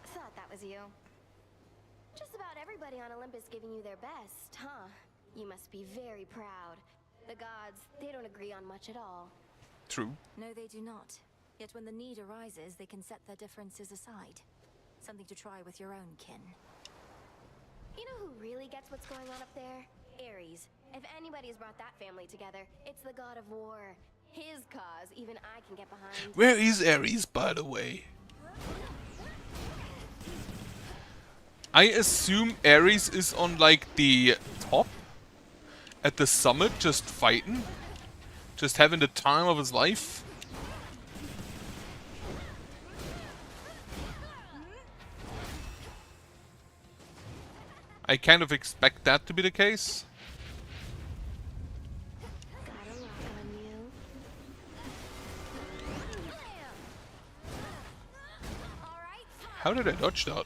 S10: Thought that was you. Just about everybody on Olympus giving you their best, huh? You must be very proud. The gods, they don't agree on much at all.
S1: True.
S2: No, they do not. Yet when the need arises, they can set their differences aside. Something to try with your own kin.
S10: You know who really gets what's going on up there? Ares. If anybody's brought that family together, it's the god of war. His cause, even I can get behind.
S1: Where is Ares, by the way? I assume Ares is on like the top? At the summit, just fighting? Just having the time of his life? I kind of expect that to be the case. How did I dodge that?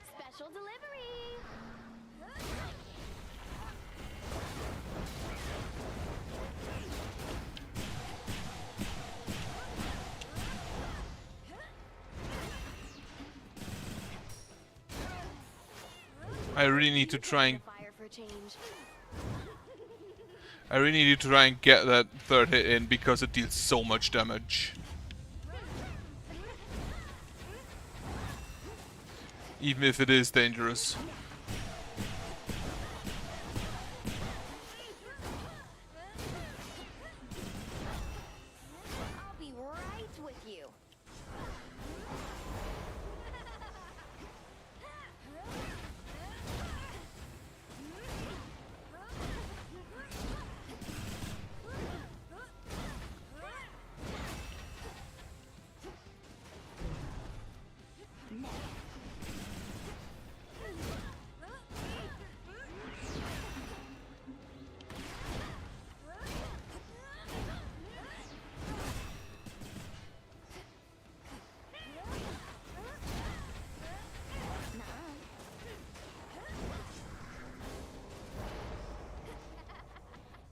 S10: Special delivery!
S1: I really need to try and...
S10: Fire for change.
S1: I really need to try and get that third hit in because it deals so much damage. Even if it is dangerous.
S10: I'll be right with you.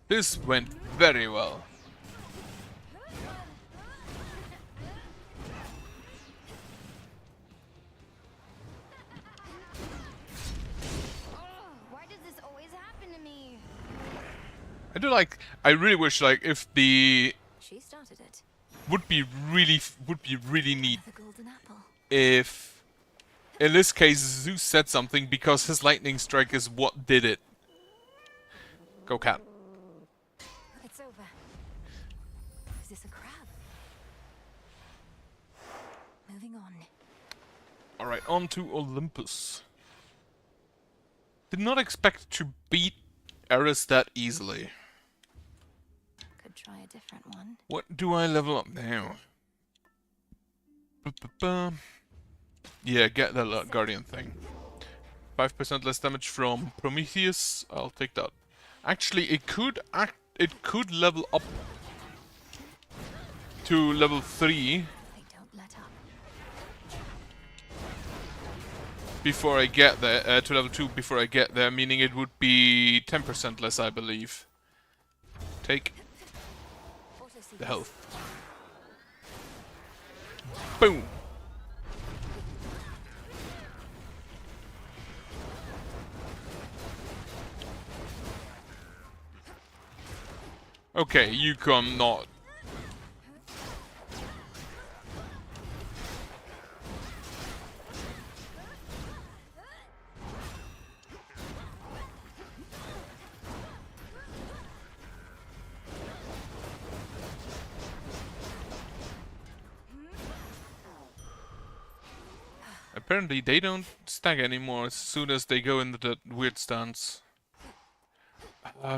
S1: This went very well. I do like. I really wish, like, if the
S2: She started it.
S1: would be really neat
S2: The golden apple.
S1: if, in this case, Zeus said something because his lightning strike is what did it. Go, cat.
S2: It's over. Is this a crab? Moving on.
S1: All right, on to Olympus. Did not expect to beat Eris that easily.
S2: Could try a different one.
S1: What do I level up now? Ba-ba-ba. Yeah, get the Guardian thing. 5% less damage from Prometheus. I'll take that. Actually, it could level up to level 3 before I get there. To level 2 before I get there, meaning it would be 10% less, I believe. Take the health. Boom. Okay, you come not. Apparently they don't stack anymore as soon as they go into that weird stance.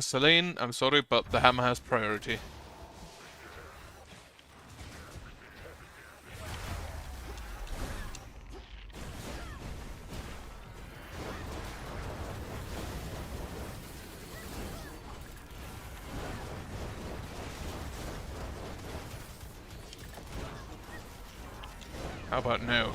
S1: Selene, I'm sorry, but the hammer has priority. How about now?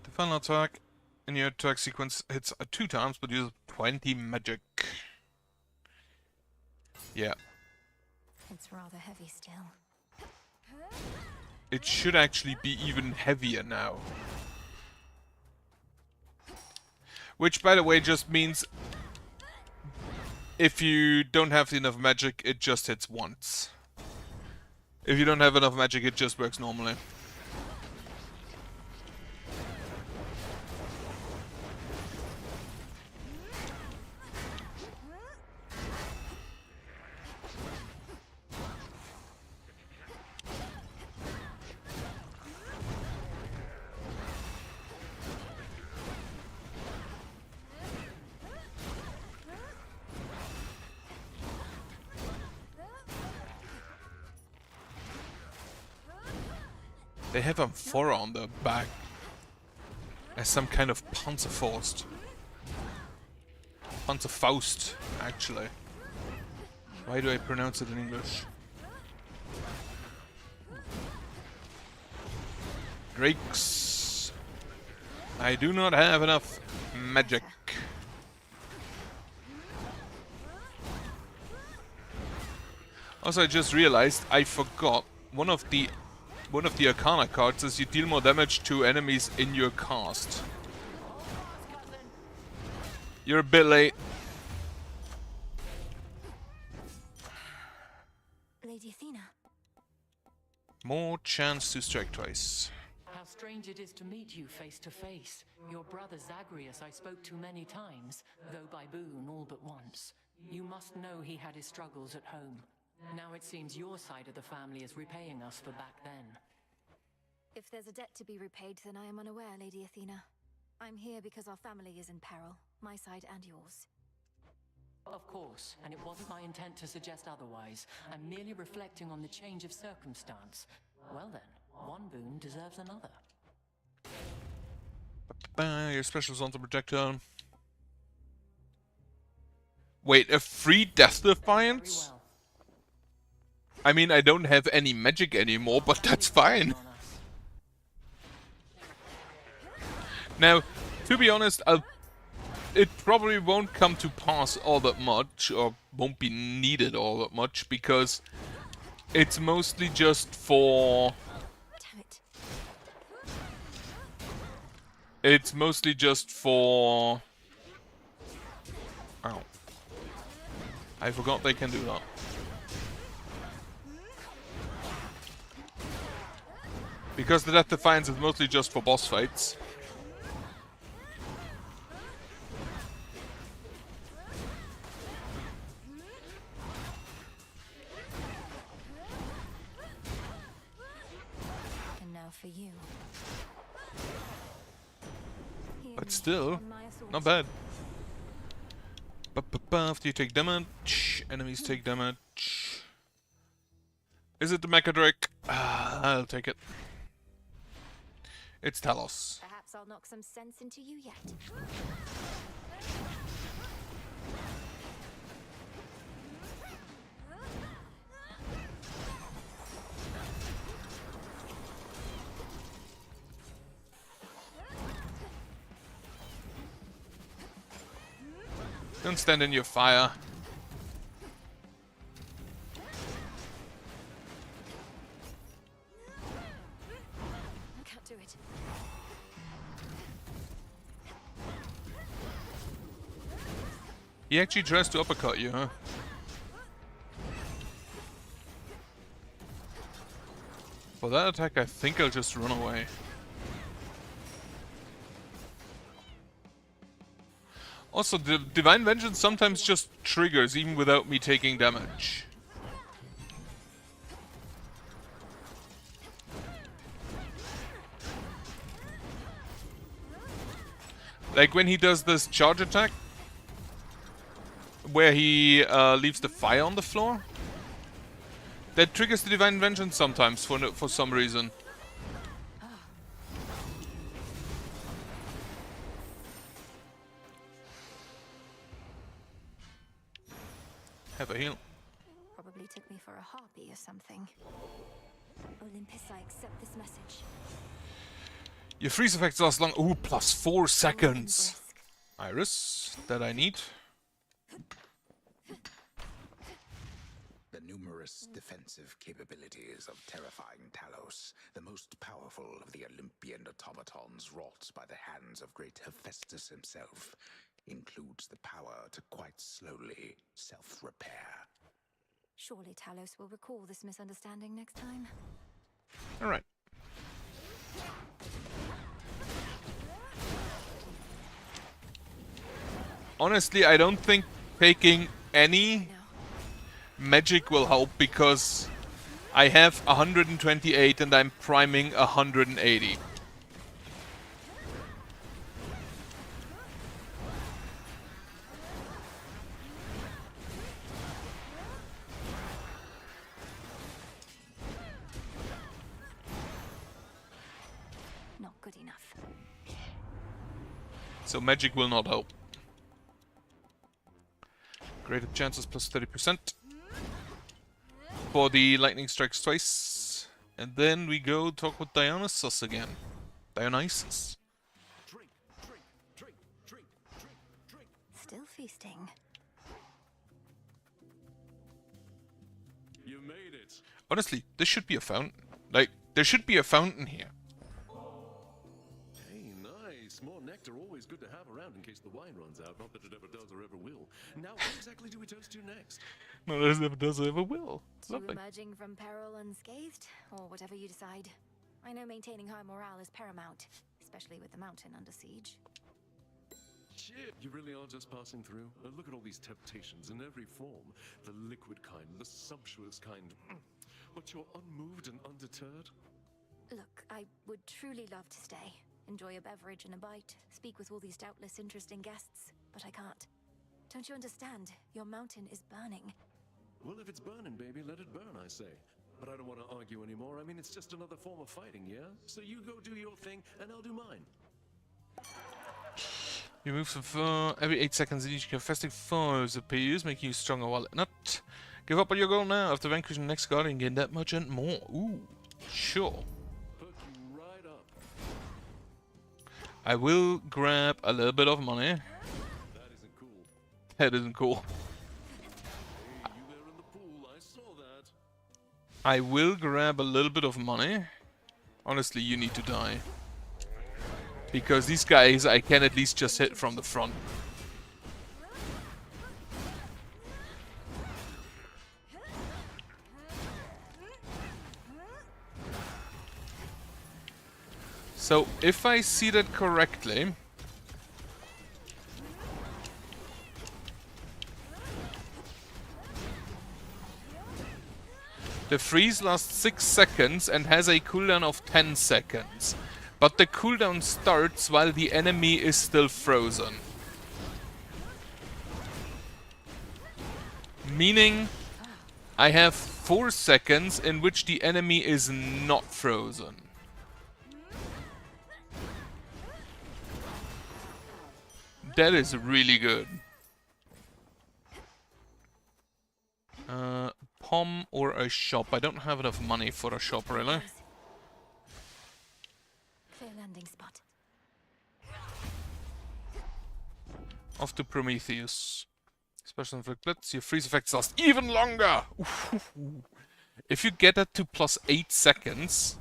S1: The final attack in your attack sequence hits 2 times but uses 20 magic. Yeah.
S2: It's rather heavy still.
S1: It should actually be even heavier now. Which, by the way, just means if you don't have enough magic, it just hits once. If you don't have enough magic, it just works normally. They have amphora on their back as some kind of Panzerfaust. Panzerfaust, actually. Why do I pronounce it in English? Drakes. I do not have enough magic. Also, I just realized I forgot one of the Arcana cards is you deal more damage to enemies in your cast. You're a bit late.
S2: Lady Athena.
S1: More chance to strike twice.
S11: How strange it is to meet you face to face. Your brother Zagreus I spoke to many times, though by boon all but once. You must know he had his struggles at home. Now it seems your side of the family is repaying us for back then.
S2: If there's a debt to be repaid, then I am unaware, Lady Athena. I'm here because our family is in peril, my side and yours.
S11: Of course, and it wasn't my intent to suggest otherwise. I'm merely reflecting on the change of circumstance. Well then, one boon deserves another.
S1: Your special's on the projectile. Wait, a free Death Defiance? I mean, I don't have any magic anymore, but that's fine. Now, to be honest, it probably won't come to pass all that much, or won't be needed all that much, because it's mostly just for...
S2: Damn it.
S1: It's mostly just for... Ow. I forgot they can do that. Because the Death Defiance is mostly just for boss fights.
S2: And now for you.
S1: But still, not bad. After you take damage, enemies take damage. Is it the Mecha Drake? I'll take it. It's Talos.
S2: Perhaps I'll knock some sense into you yet.
S1: Don't stand in your fire.
S2: Can't do it.
S1: He actually tries to uppercut you, huh? For that attack, I think I'll just run away. Also, the Divine Vengeance sometimes just triggers even without me taking damage. Like when he does this charge attack, where he leaves the fire on the floor. That triggers the Divine Vengeance sometimes for some reason. Have a heal.
S2: Probably took me for a harpy or something. Olympus, I accept this message.
S1: Your freeze effects last long. Ooh, plus 4 seconds. Iris, that I need.
S3: The numerous defensive capabilities of terrifying Talos, the most powerful of the Olympian automatons wrought by the hands of great Hephaestus himself, includes the power to quite slowly self-repair.
S2: Surely Talos will recall this misunderstanding next time.
S1: Alright. Honestly, I don't think taking any magic will help because I have 128 and I'm priming 180.
S2: Not good enough.
S1: So magic will not help. Greater chances plus 30%. For the lightning strikes twice. And then we go talk with Dionysus again. Dionysus.
S2: Still feasting.
S17: You made it.
S1: Honestly, this should be a fountain. Like, there should be a fountain here.
S17: Hey, nice. More nectar always good to have around in case the wine runs out. Not that it ever does or ever will. Now, what exactly do we toast to next?
S1: No, it never does or ever will.
S2: To
S1: Lovely.
S2: emerging from peril unscathed, or whatever you decide. I know maintaining high morale is paramount, especially with the mountain under siege.
S17: Shit, you really are just passing through? Look at all these temptations in every form. The liquid kind, the sumptuous kind. But you're unmoved and undeterred?
S2: Look, I would truly love to stay, enjoy a beverage and a bite, speak with all these doubtless interesting guests, but I can't. Don't you understand? Your mountain is burning.
S17: Well, if it's burning, baby, let it burn, I say. But I don't want to argue anymore. I mean, it's just another form of fighting, yeah? So you go do your thing, and I'll do mine.
S1: You move some foe. Every 8 seconds each infesting foes appears, making you stronger while not. Give up on your goal now. After vanquishing the next guardian, gain that much and more. Ooh, sure.
S17: Put you right up.
S1: I will grab a little bit of money.
S17: That isn't cool.
S1: That isn't cool.
S17: Hey, you there in the pool, I saw that.
S1: I will grab a little bit of money. Honestly, you need to die. Because these guys I can at least just hit from the front. So, if I see that correctly... the freeze lasts 6 seconds and has a cooldown of 10 seconds. But the cooldown starts while the enemy is still frozen. Meaning, I have 4 seconds in which the enemy is not frozen. That is really good. Pom or a shop. I don't have enough money for a shop, really.
S2: Clear landing spot.
S1: Off to Prometheus. Special inflict blitz. Your freeze effects last even longer! If you get that to plus 8 seconds,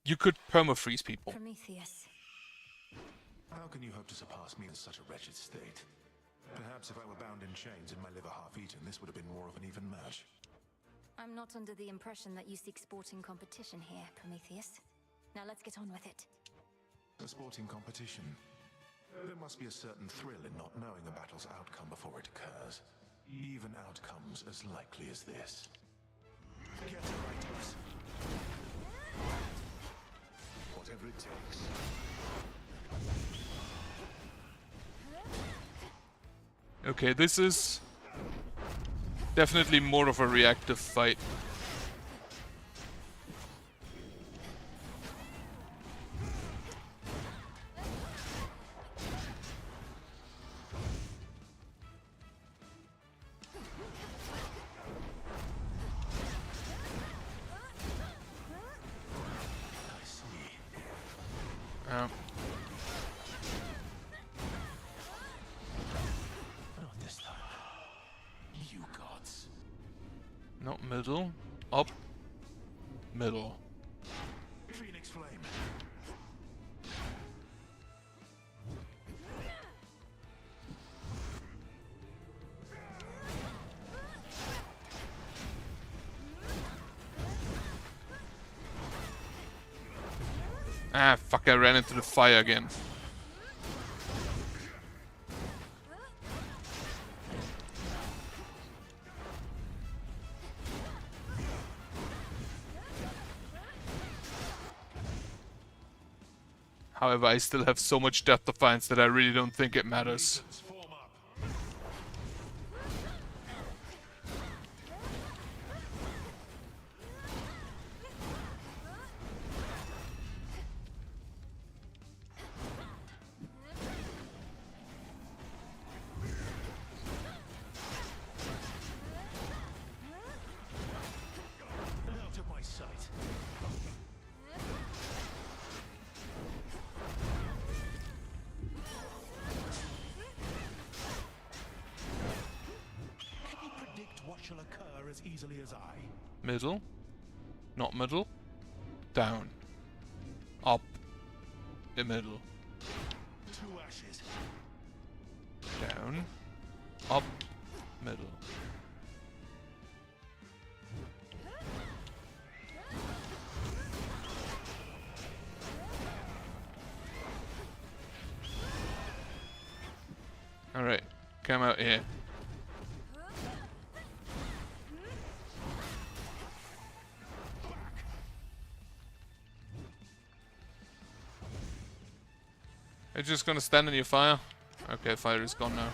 S1: you could perma-freeze people.
S2: Prometheus.
S8: How can you hope to surpass me in such a wretched state? Perhaps if I were bound in chains and my liver half-eaten, this would have been more of an even match.
S2: I'm not under the impression that you seek sporting competition here, Prometheus. Now let's get on with it.
S8: A sporting competition. There must be a certain thrill in not knowing a battle's outcome before it occurs. Even outcomes as likely as this. Get it right, Eris. Whatever it takes.
S1: Okay, this is definitely more of a reactive fight. Not middle, up, middle.
S8: Phoenix Flame.
S1: Ah, fuck, I ran into the fire again. However, I still have so much Death Defiance that I really don't think it matters.
S8: Out of my sight. Can you predict what shall occur as easily as I?
S1: Middle, not middle, down, up, the middle,
S8: Two ashes.
S1: down, up, middle. Alright, come out here. You're just gonna stand in your fire? Okay, fire is gone now.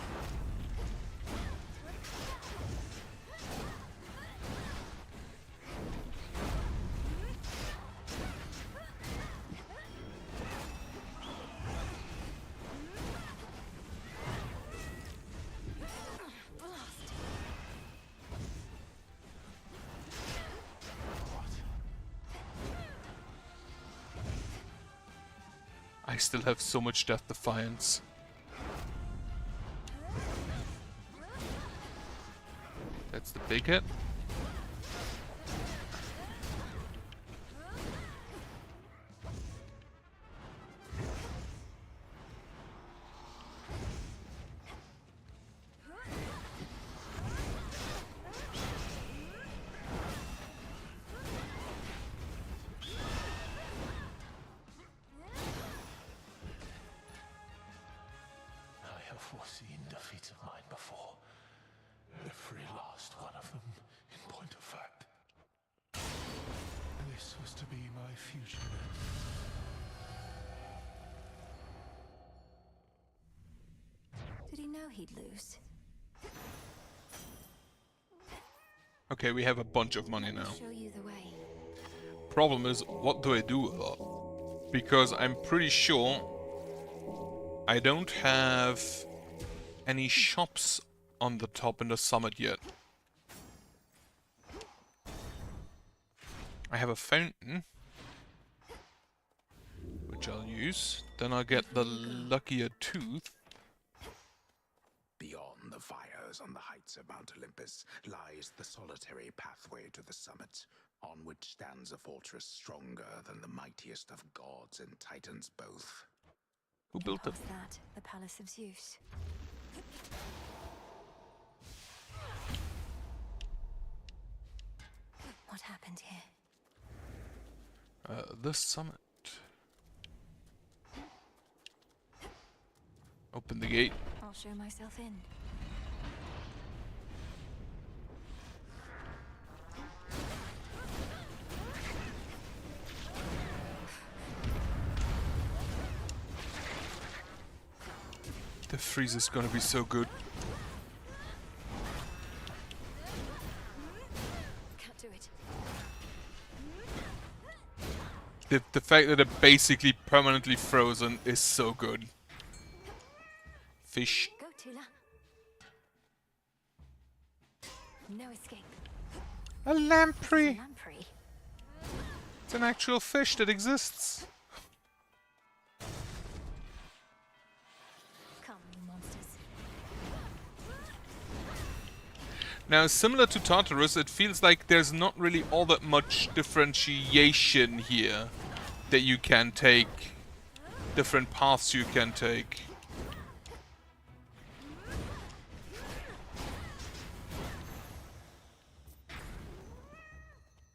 S1: I still have so much Death Defiance. That's the big hit.
S8: foreseen defeats of mine before. Every last one of them, in point of fact. This was to be my future.
S2: Did he know he'd lose?
S1: Okay, we have a bunch of money now.
S2: Show you the way.
S1: Problem is, what do I do with that? Because I'm pretty sure I don't have any shops on the top in the summit yet. I have a fountain, which I'll use. Then I'll get the luckier tooth.
S3: Beyond the fires on the heights of Mount Olympus lies the solitary pathway to the summit, on which stands a fortress stronger than the mightiest of gods and titans both.
S1: Who built it?
S2: Past that, the Palace of Zeus. What happened here?
S1: The summit. Open the gate.
S2: I'll show myself in.
S1: The freeze is gonna be so good.
S2: Can't do it.
S1: The fact that they're basically permanently frozen is so good. Fish.
S2: Go, Tula. No escape.
S1: A lamprey.
S2: A lamprey.
S1: It's an actual fish that exists.
S2: Come, you monsters.
S1: Now, similar to Tartarus, it feels like there's not really all that much differentiation here that you can take. Different paths you can take.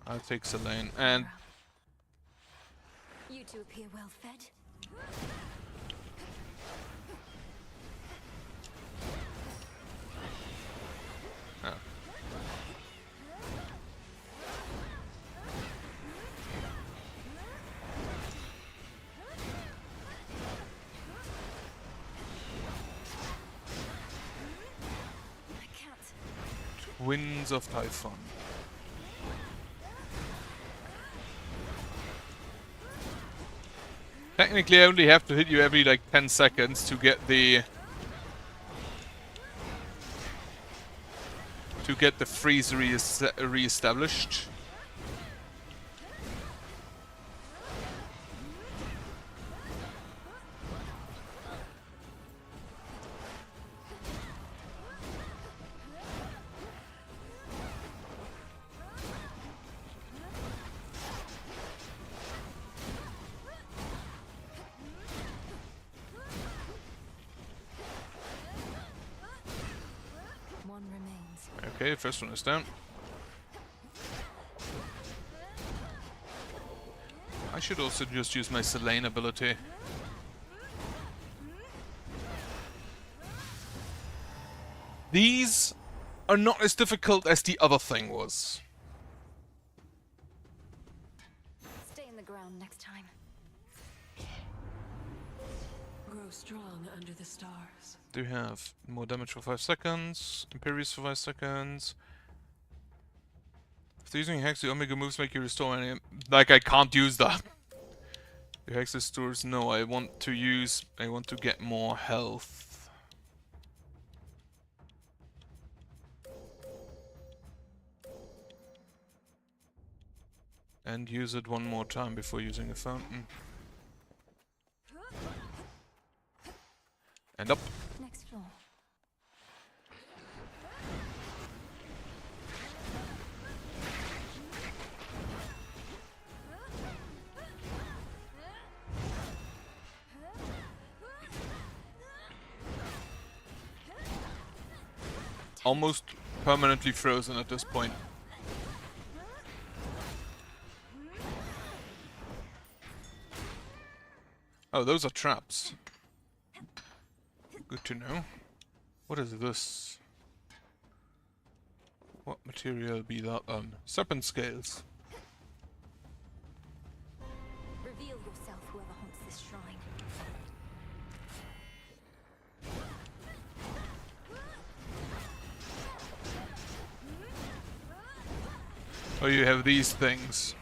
S1: I'll take Selene and
S2: You two appear well fed.
S1: oh. Winds of Typhon. Technically, I only have to hit you every like 10 seconds to get the freeze re-established.
S2: One remains.
S1: Okay, first one is down. I should also just use my Selene ability. These are not as difficult as the other thing was.
S2: Stay in the ground next time.
S7: Grow strong under the stars.
S1: Do have more damage for 5 seconds, Imperious for 5 seconds. After using Hex, the Omega moves make you restore any... Like, I can't use that. Your Hex restores... No, I want to get more health. And use it one more time before using a fountain. And up.
S2: Next floor.
S1: Almost permanently frozen at this point. Oh, those are traps. Good to know. What is this? What material be that on? Serpent scales.
S2: Reveal yourself, whoever haunts this shrine.
S1: Oh, you have these things.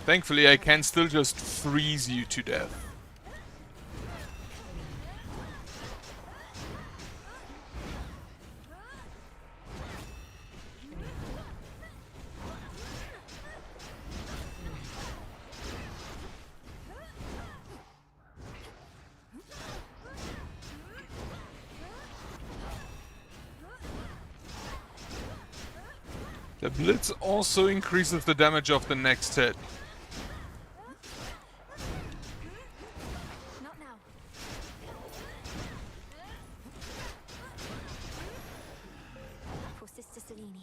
S1: Thankfully, I can still just freeze you to death. The Blitz also increases the damage of the next hit.
S2: Not now. For Sister Selene.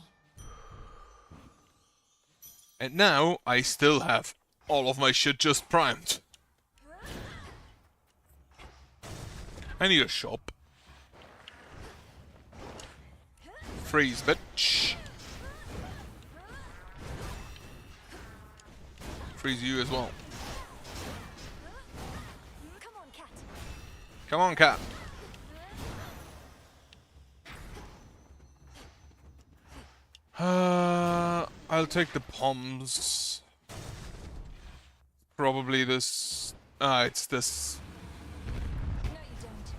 S1: And now, I still have all of my shit just primed. I need a shop. Freeze, bitch. Freeze you as well.
S2: Come on, cat.
S1: Come on, cat. I'll take the poms. Probably this. It's this.
S2: No, you don't.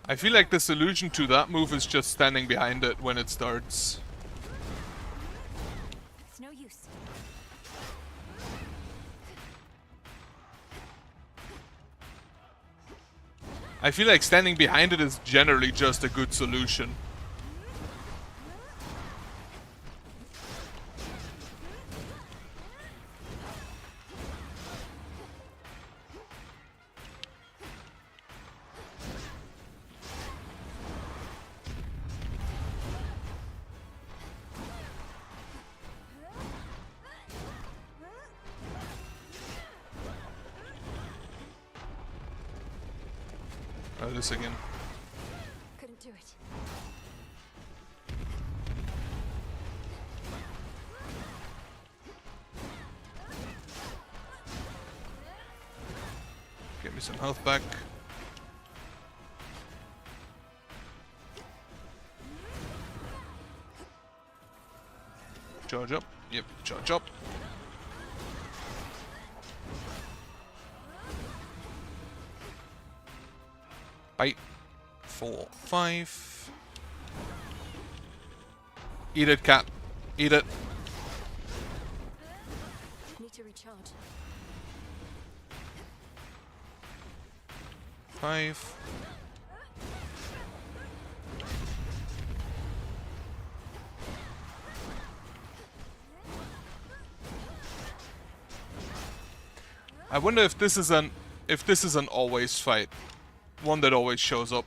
S1: I feel like the solution to that move is just standing behind it when it starts.
S2: It's no use.
S1: I feel like standing behind it is generally just a good solution. Oh, this again.
S2: Couldn't do it.
S1: Get me some health back. Charge up. Yep, charge up. Bite. 4, 5. Eat it, cat. Eat it.
S2: Need to recharge.
S1: 5. I wonder if this is an always fight. One that always shows up.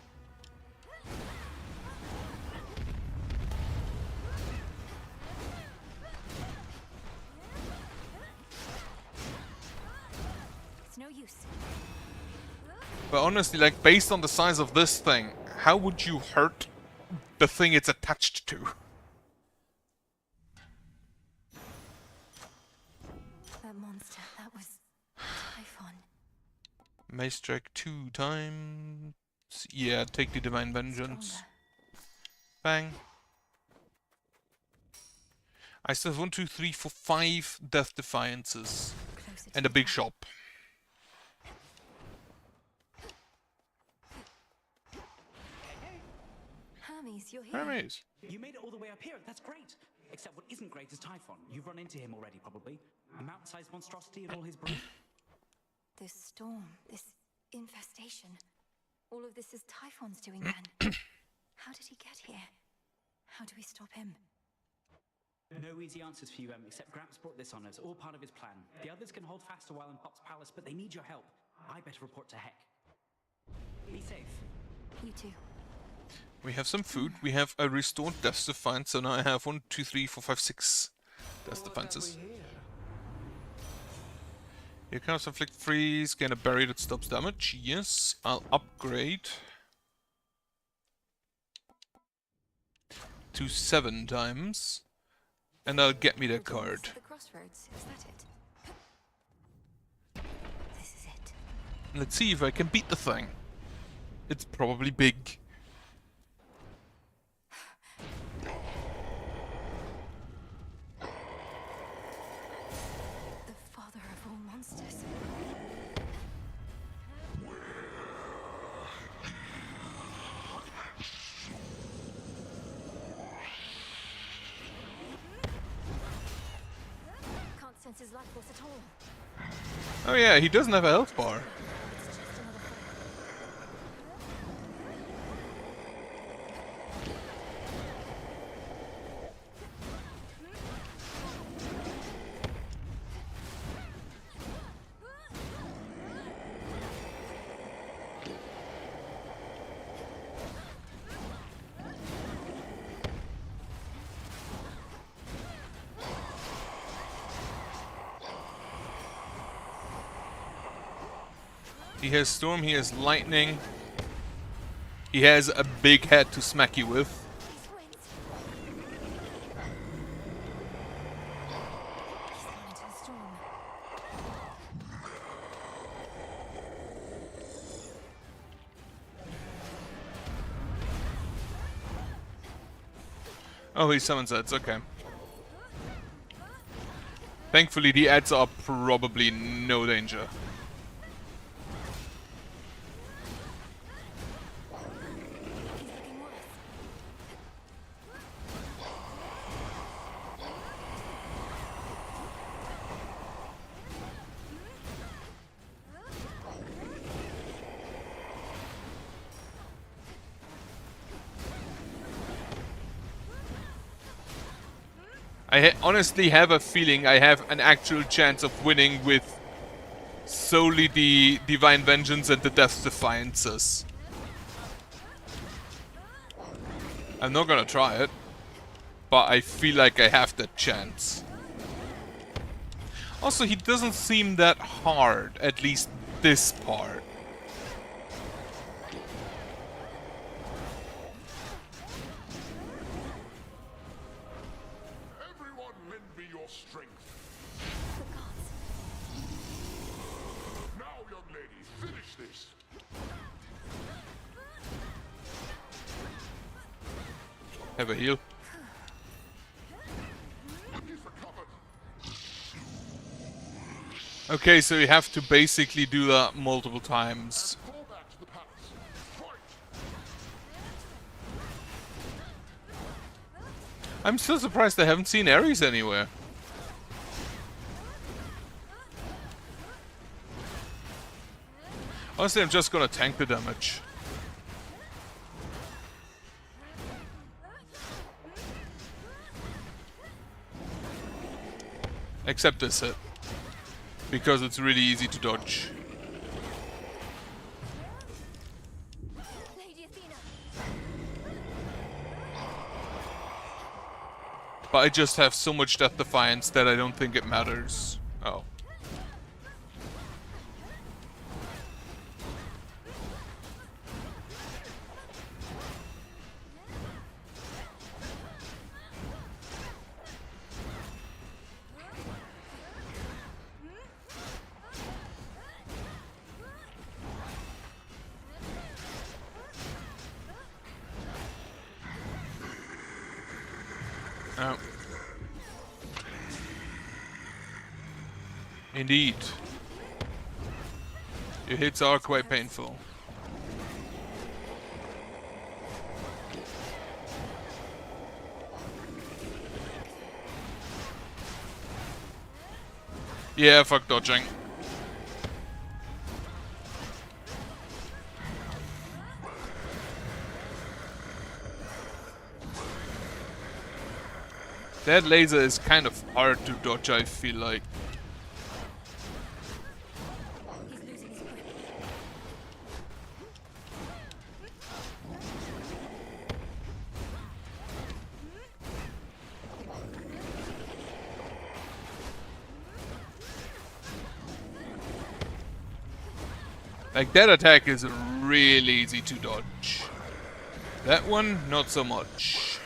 S2: It's no use.
S1: But honestly, like, based on the size of this thing, how would you hurt the thing it's attached to?
S2: That monster, that was Typhon.
S1: Mace strike 2 times. Yeah, take the Divine Vengeance.
S2: Stronger.
S1: Bang. I still have 1, 2, 3, 4, 5 Death Defiances.
S2: Closer
S1: And
S2: to
S1: a big shop.
S2: Hermes, you're here.
S1: Hermes.
S4: You made it all the way up here. That's great. Except what isn't great is Typhon. You've run into him already, probably. A mountain-sized monstrosity and all his brood.
S2: This storm, this infestation. All of this is Typhon's doing then. How did he get here? How do we stop him?
S4: No easy answers for you, except Gramps brought this on us, all part of his plan. The others can hold fast a while in Pop's palace, but they need your help. I better report to Heck. Be safe.
S2: You too.
S1: We have some food. We have a restored Death Defiance, so now I have 1, 2, 3, 4, 5, 6 Death Defiances. Here comes Inflict Freeze, gain a berry that stops damage. Yes, I'll upgrade to 7 times, and I'll get me that card.
S2: The crossroads, is that it? This is it.
S1: Let's see if I can beat the thing. It's probably big.
S2: The father of all monsters. Can't sense his life force at all.
S1: Oh yeah, he doesn't have a health bar. He has Storm, he has Lightning. He has a big head to smack you with. Oh, he summons that, okay. Thankfully, the ads are probably no danger. I honestly have a feeling I have an actual chance of winning with solely the Divine Vengeance and the Death Defiances. I'm not gonna try it, but I feel like I have that chance. Also, he doesn't seem that hard, at least this part. Have a heal. Okay, so you have to basically do that multiple times. I'm still surprised I haven't seen Eris anywhere. Honestly, I'm just gonna tank the damage. Except this hit. Because it's really easy to dodge. But I just have so much Death Defiance that I don't think it matters. Oh. Oh. Indeed. Your hits are quite painful. Yeah, fuck dodging. That laser is kind of hard to dodge, I feel like. Like, that attack is really easy to dodge. That one, not so much.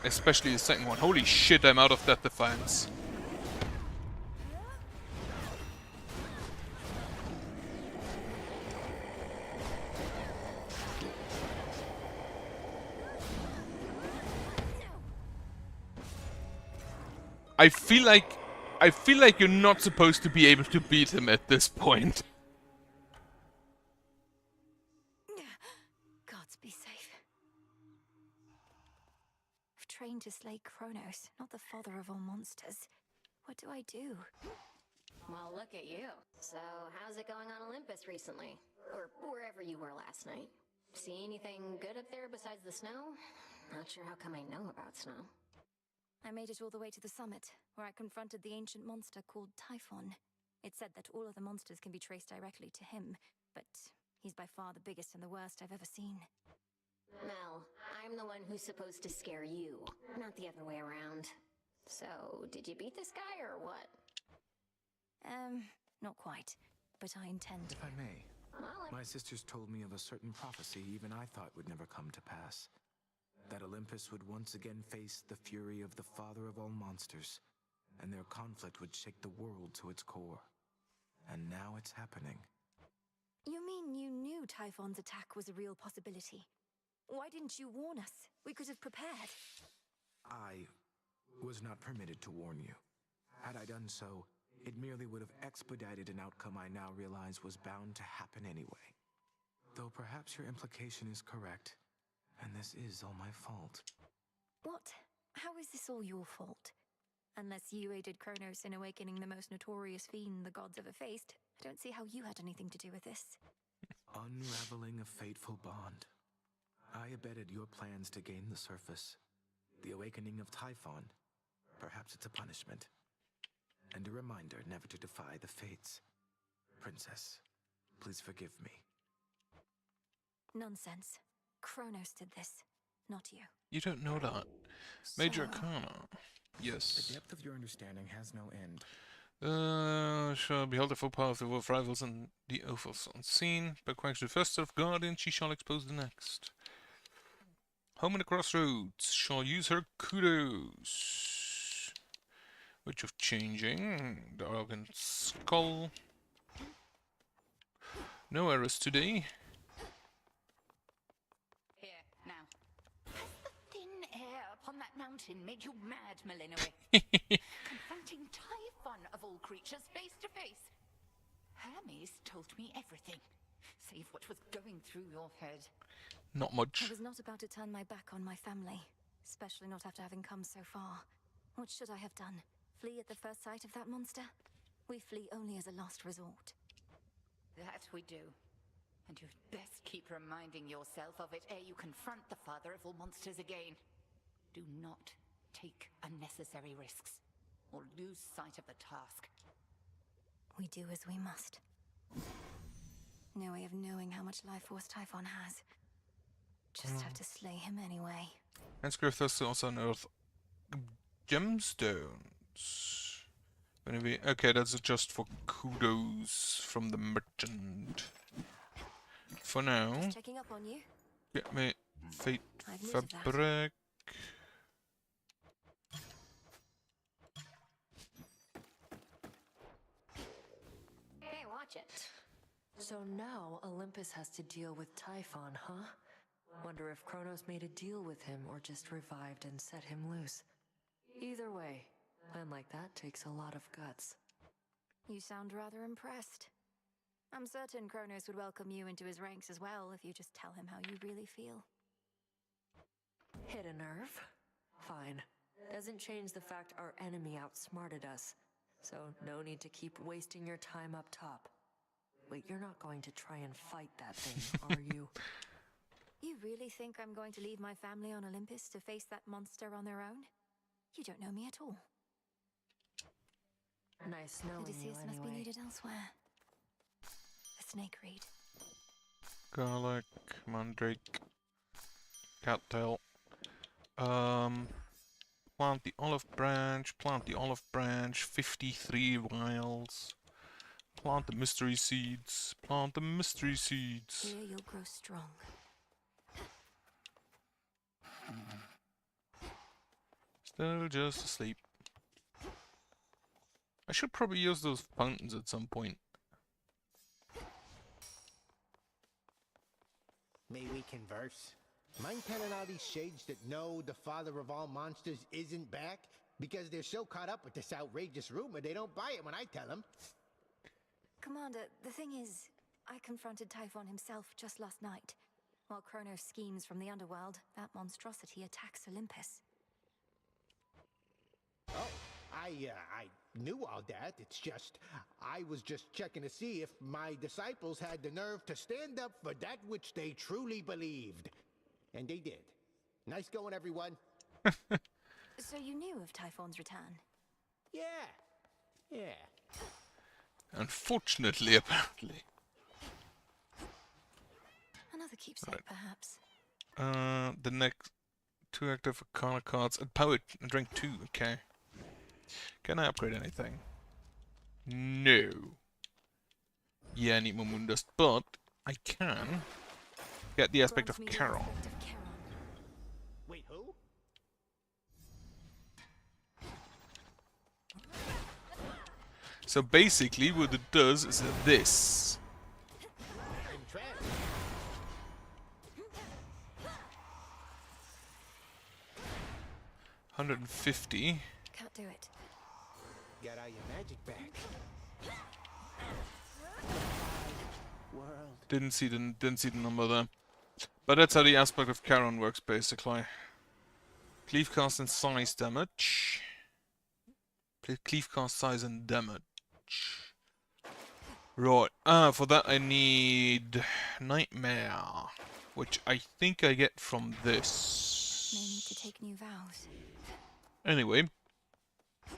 S1: Especially the second one. Holy shit, I'm out of that defiance. I feel like you're not supposed to be able to beat him at this point.
S2: Gods be safe. I've trained to slay Kronos, not the father of all monsters. What do I do?
S12: Well, look at you. So, how's it going on Olympus recently? Or wherever you were last night? See anything good up there besides the snow? Not sure how come I know about snow.
S2: I made it all the way to the summit, where I confronted the ancient monster called Typhon. It said that all of the monsters can be traced directly to him, but he's by far the biggest and the worst I've ever seen.
S12: Mel, I'm the one who's supposed to scare you, not the other way around. So, did you beat this guy or what?
S2: Not quite, but I intend to.
S13: If I may, my sisters told me of a certain prophecy even I thought would never come to pass. That Olympus would once again face the fury of the father of all monsters, and their conflict would shake the world to its core. And now it's happening.
S2: You mean you knew Typhon's attack was a real possibility? Why didn't you warn us? We could have prepared.
S13: I was not permitted to warn you. Had I done so, it merely would have expedited an outcome I now realize was bound to happen anyway. Though perhaps your implication is correct, and this is all my fault.
S2: What? How is this all your fault? Unless you aided Kronos in awakening the most notorious fiend the gods ever faced, I don't see how you had anything to do with this.
S13: Unraveling a fateful bond. I abetted your plans to gain the surface. The awakening of Typhon. Perhaps it's a punishment. And a reminder never to defy the fates. Princess, please forgive me.
S2: Nonsense. Kronos did this, not you.
S1: You don't know that. Major Arcana. Yes.
S13: The depth of your understanding has no end.
S1: Shall behold the full power of the wolf rivals and the oath of unseen. But quench the first of Guardian, she shall expose the next. Home in the crossroads shall use her kudos. Which of changing? The arrogant skull. No errors today.
S14: Here, now. Has the thin air upon that mountain made you mad, Melinoe? Confronting Typhon of all creatures face to face. Hermes told me everything, save what was going through your head.
S1: Not much.
S2: I was not about to turn my back on my family, especially not after having come so far. What should I have done? Flee at the first sight of that monster? We flee only as a last resort.
S14: That we do. And you'd best keep reminding yourself of it ere you confront the father of all monsters again. Do not take unnecessary risks, or lose sight of the task.
S2: We do as we must. No way of knowing how much life force Typhon has. Just have to slay him anyway.
S1: And Scriptus also unearth gemstones. Okay, that's just for kudos from the merchant. For now,
S2: Just checking up on you.
S1: get me fate fabric.
S12: Hey, watch it.
S18: So now Olympus has to deal with Typhon, huh? Wonder if Kronos made a deal with him or just revived and set him loose. Either way, a plan like that takes a lot of guts.
S2: You sound rather impressed. I'm certain Kronos would welcome you into his ranks as well if you just tell him how you really feel.
S18: Hit a nerve? Fine. Doesn't change the fact our enemy outsmarted us. So no need to keep wasting your time up top. Wait, you're not going to try and fight that thing, are you?
S2: You really think I'm going to leave my family on Olympus to face that monster on their own? You don't know me at all.
S18: Nice knowing
S2: Odysseus
S18: you
S2: must be
S18: anyway.
S2: needed elsewhere. The snake reed.
S1: Garlic, mandrake, cattail. Plant the olive branch, 53 vials. Plant the mystery seeds,
S2: Here you'll grow strong.
S1: Still just asleep. I should probably use those fountains at some point.
S15: May we converse? Mind telling all these shades that no, the father of all monsters isn't back? Because they're so caught up with this outrageous rumor, they don't buy it when I tell them.
S2: Commander, the thing is, I confronted Typhon himself just last night. While Kronos schemes from the underworld, that monstrosity attacks Olympus.
S15: Oh, I knew all that. It's just, I was just checking to see if my disciples had the nerve to stand up for that which they truly believed. And they did. Nice going, everyone.
S2: So you knew of Typhon's return?
S15: Yeah.
S1: Unfortunately, apparently.
S2: Another keepsake, perhaps.
S1: The next 2 active Arcana cards and power drink 2. Okay. Can I upgrade anything? No. Yeah, I need more moon dust, but I can get the aspect of Charon.
S15: Wait, who?
S1: So basically, what it does is this. 150.
S2: Can't do it.
S15: Get all your magic back. World.
S1: Didn't see the number there. But that's how the aspect of Charon works, basically. Cleave cast and size damage. Cleave cast size and damage. Right. For that I need Nightmare, which I think I get from this.
S2: May need to take new vows.
S1: Anyway,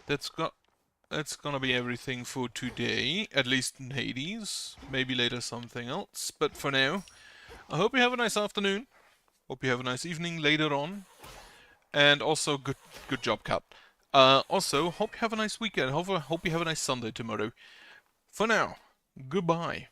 S1: that's gonna be everything for today, at least in Hades. Maybe later something else, but for now, I hope you have a nice afternoon. Hope you have a nice evening later on, and also good job, Cat. Also, hope you have a nice weekend. Hope you have a nice Sunday tomorrow. For now, goodbye.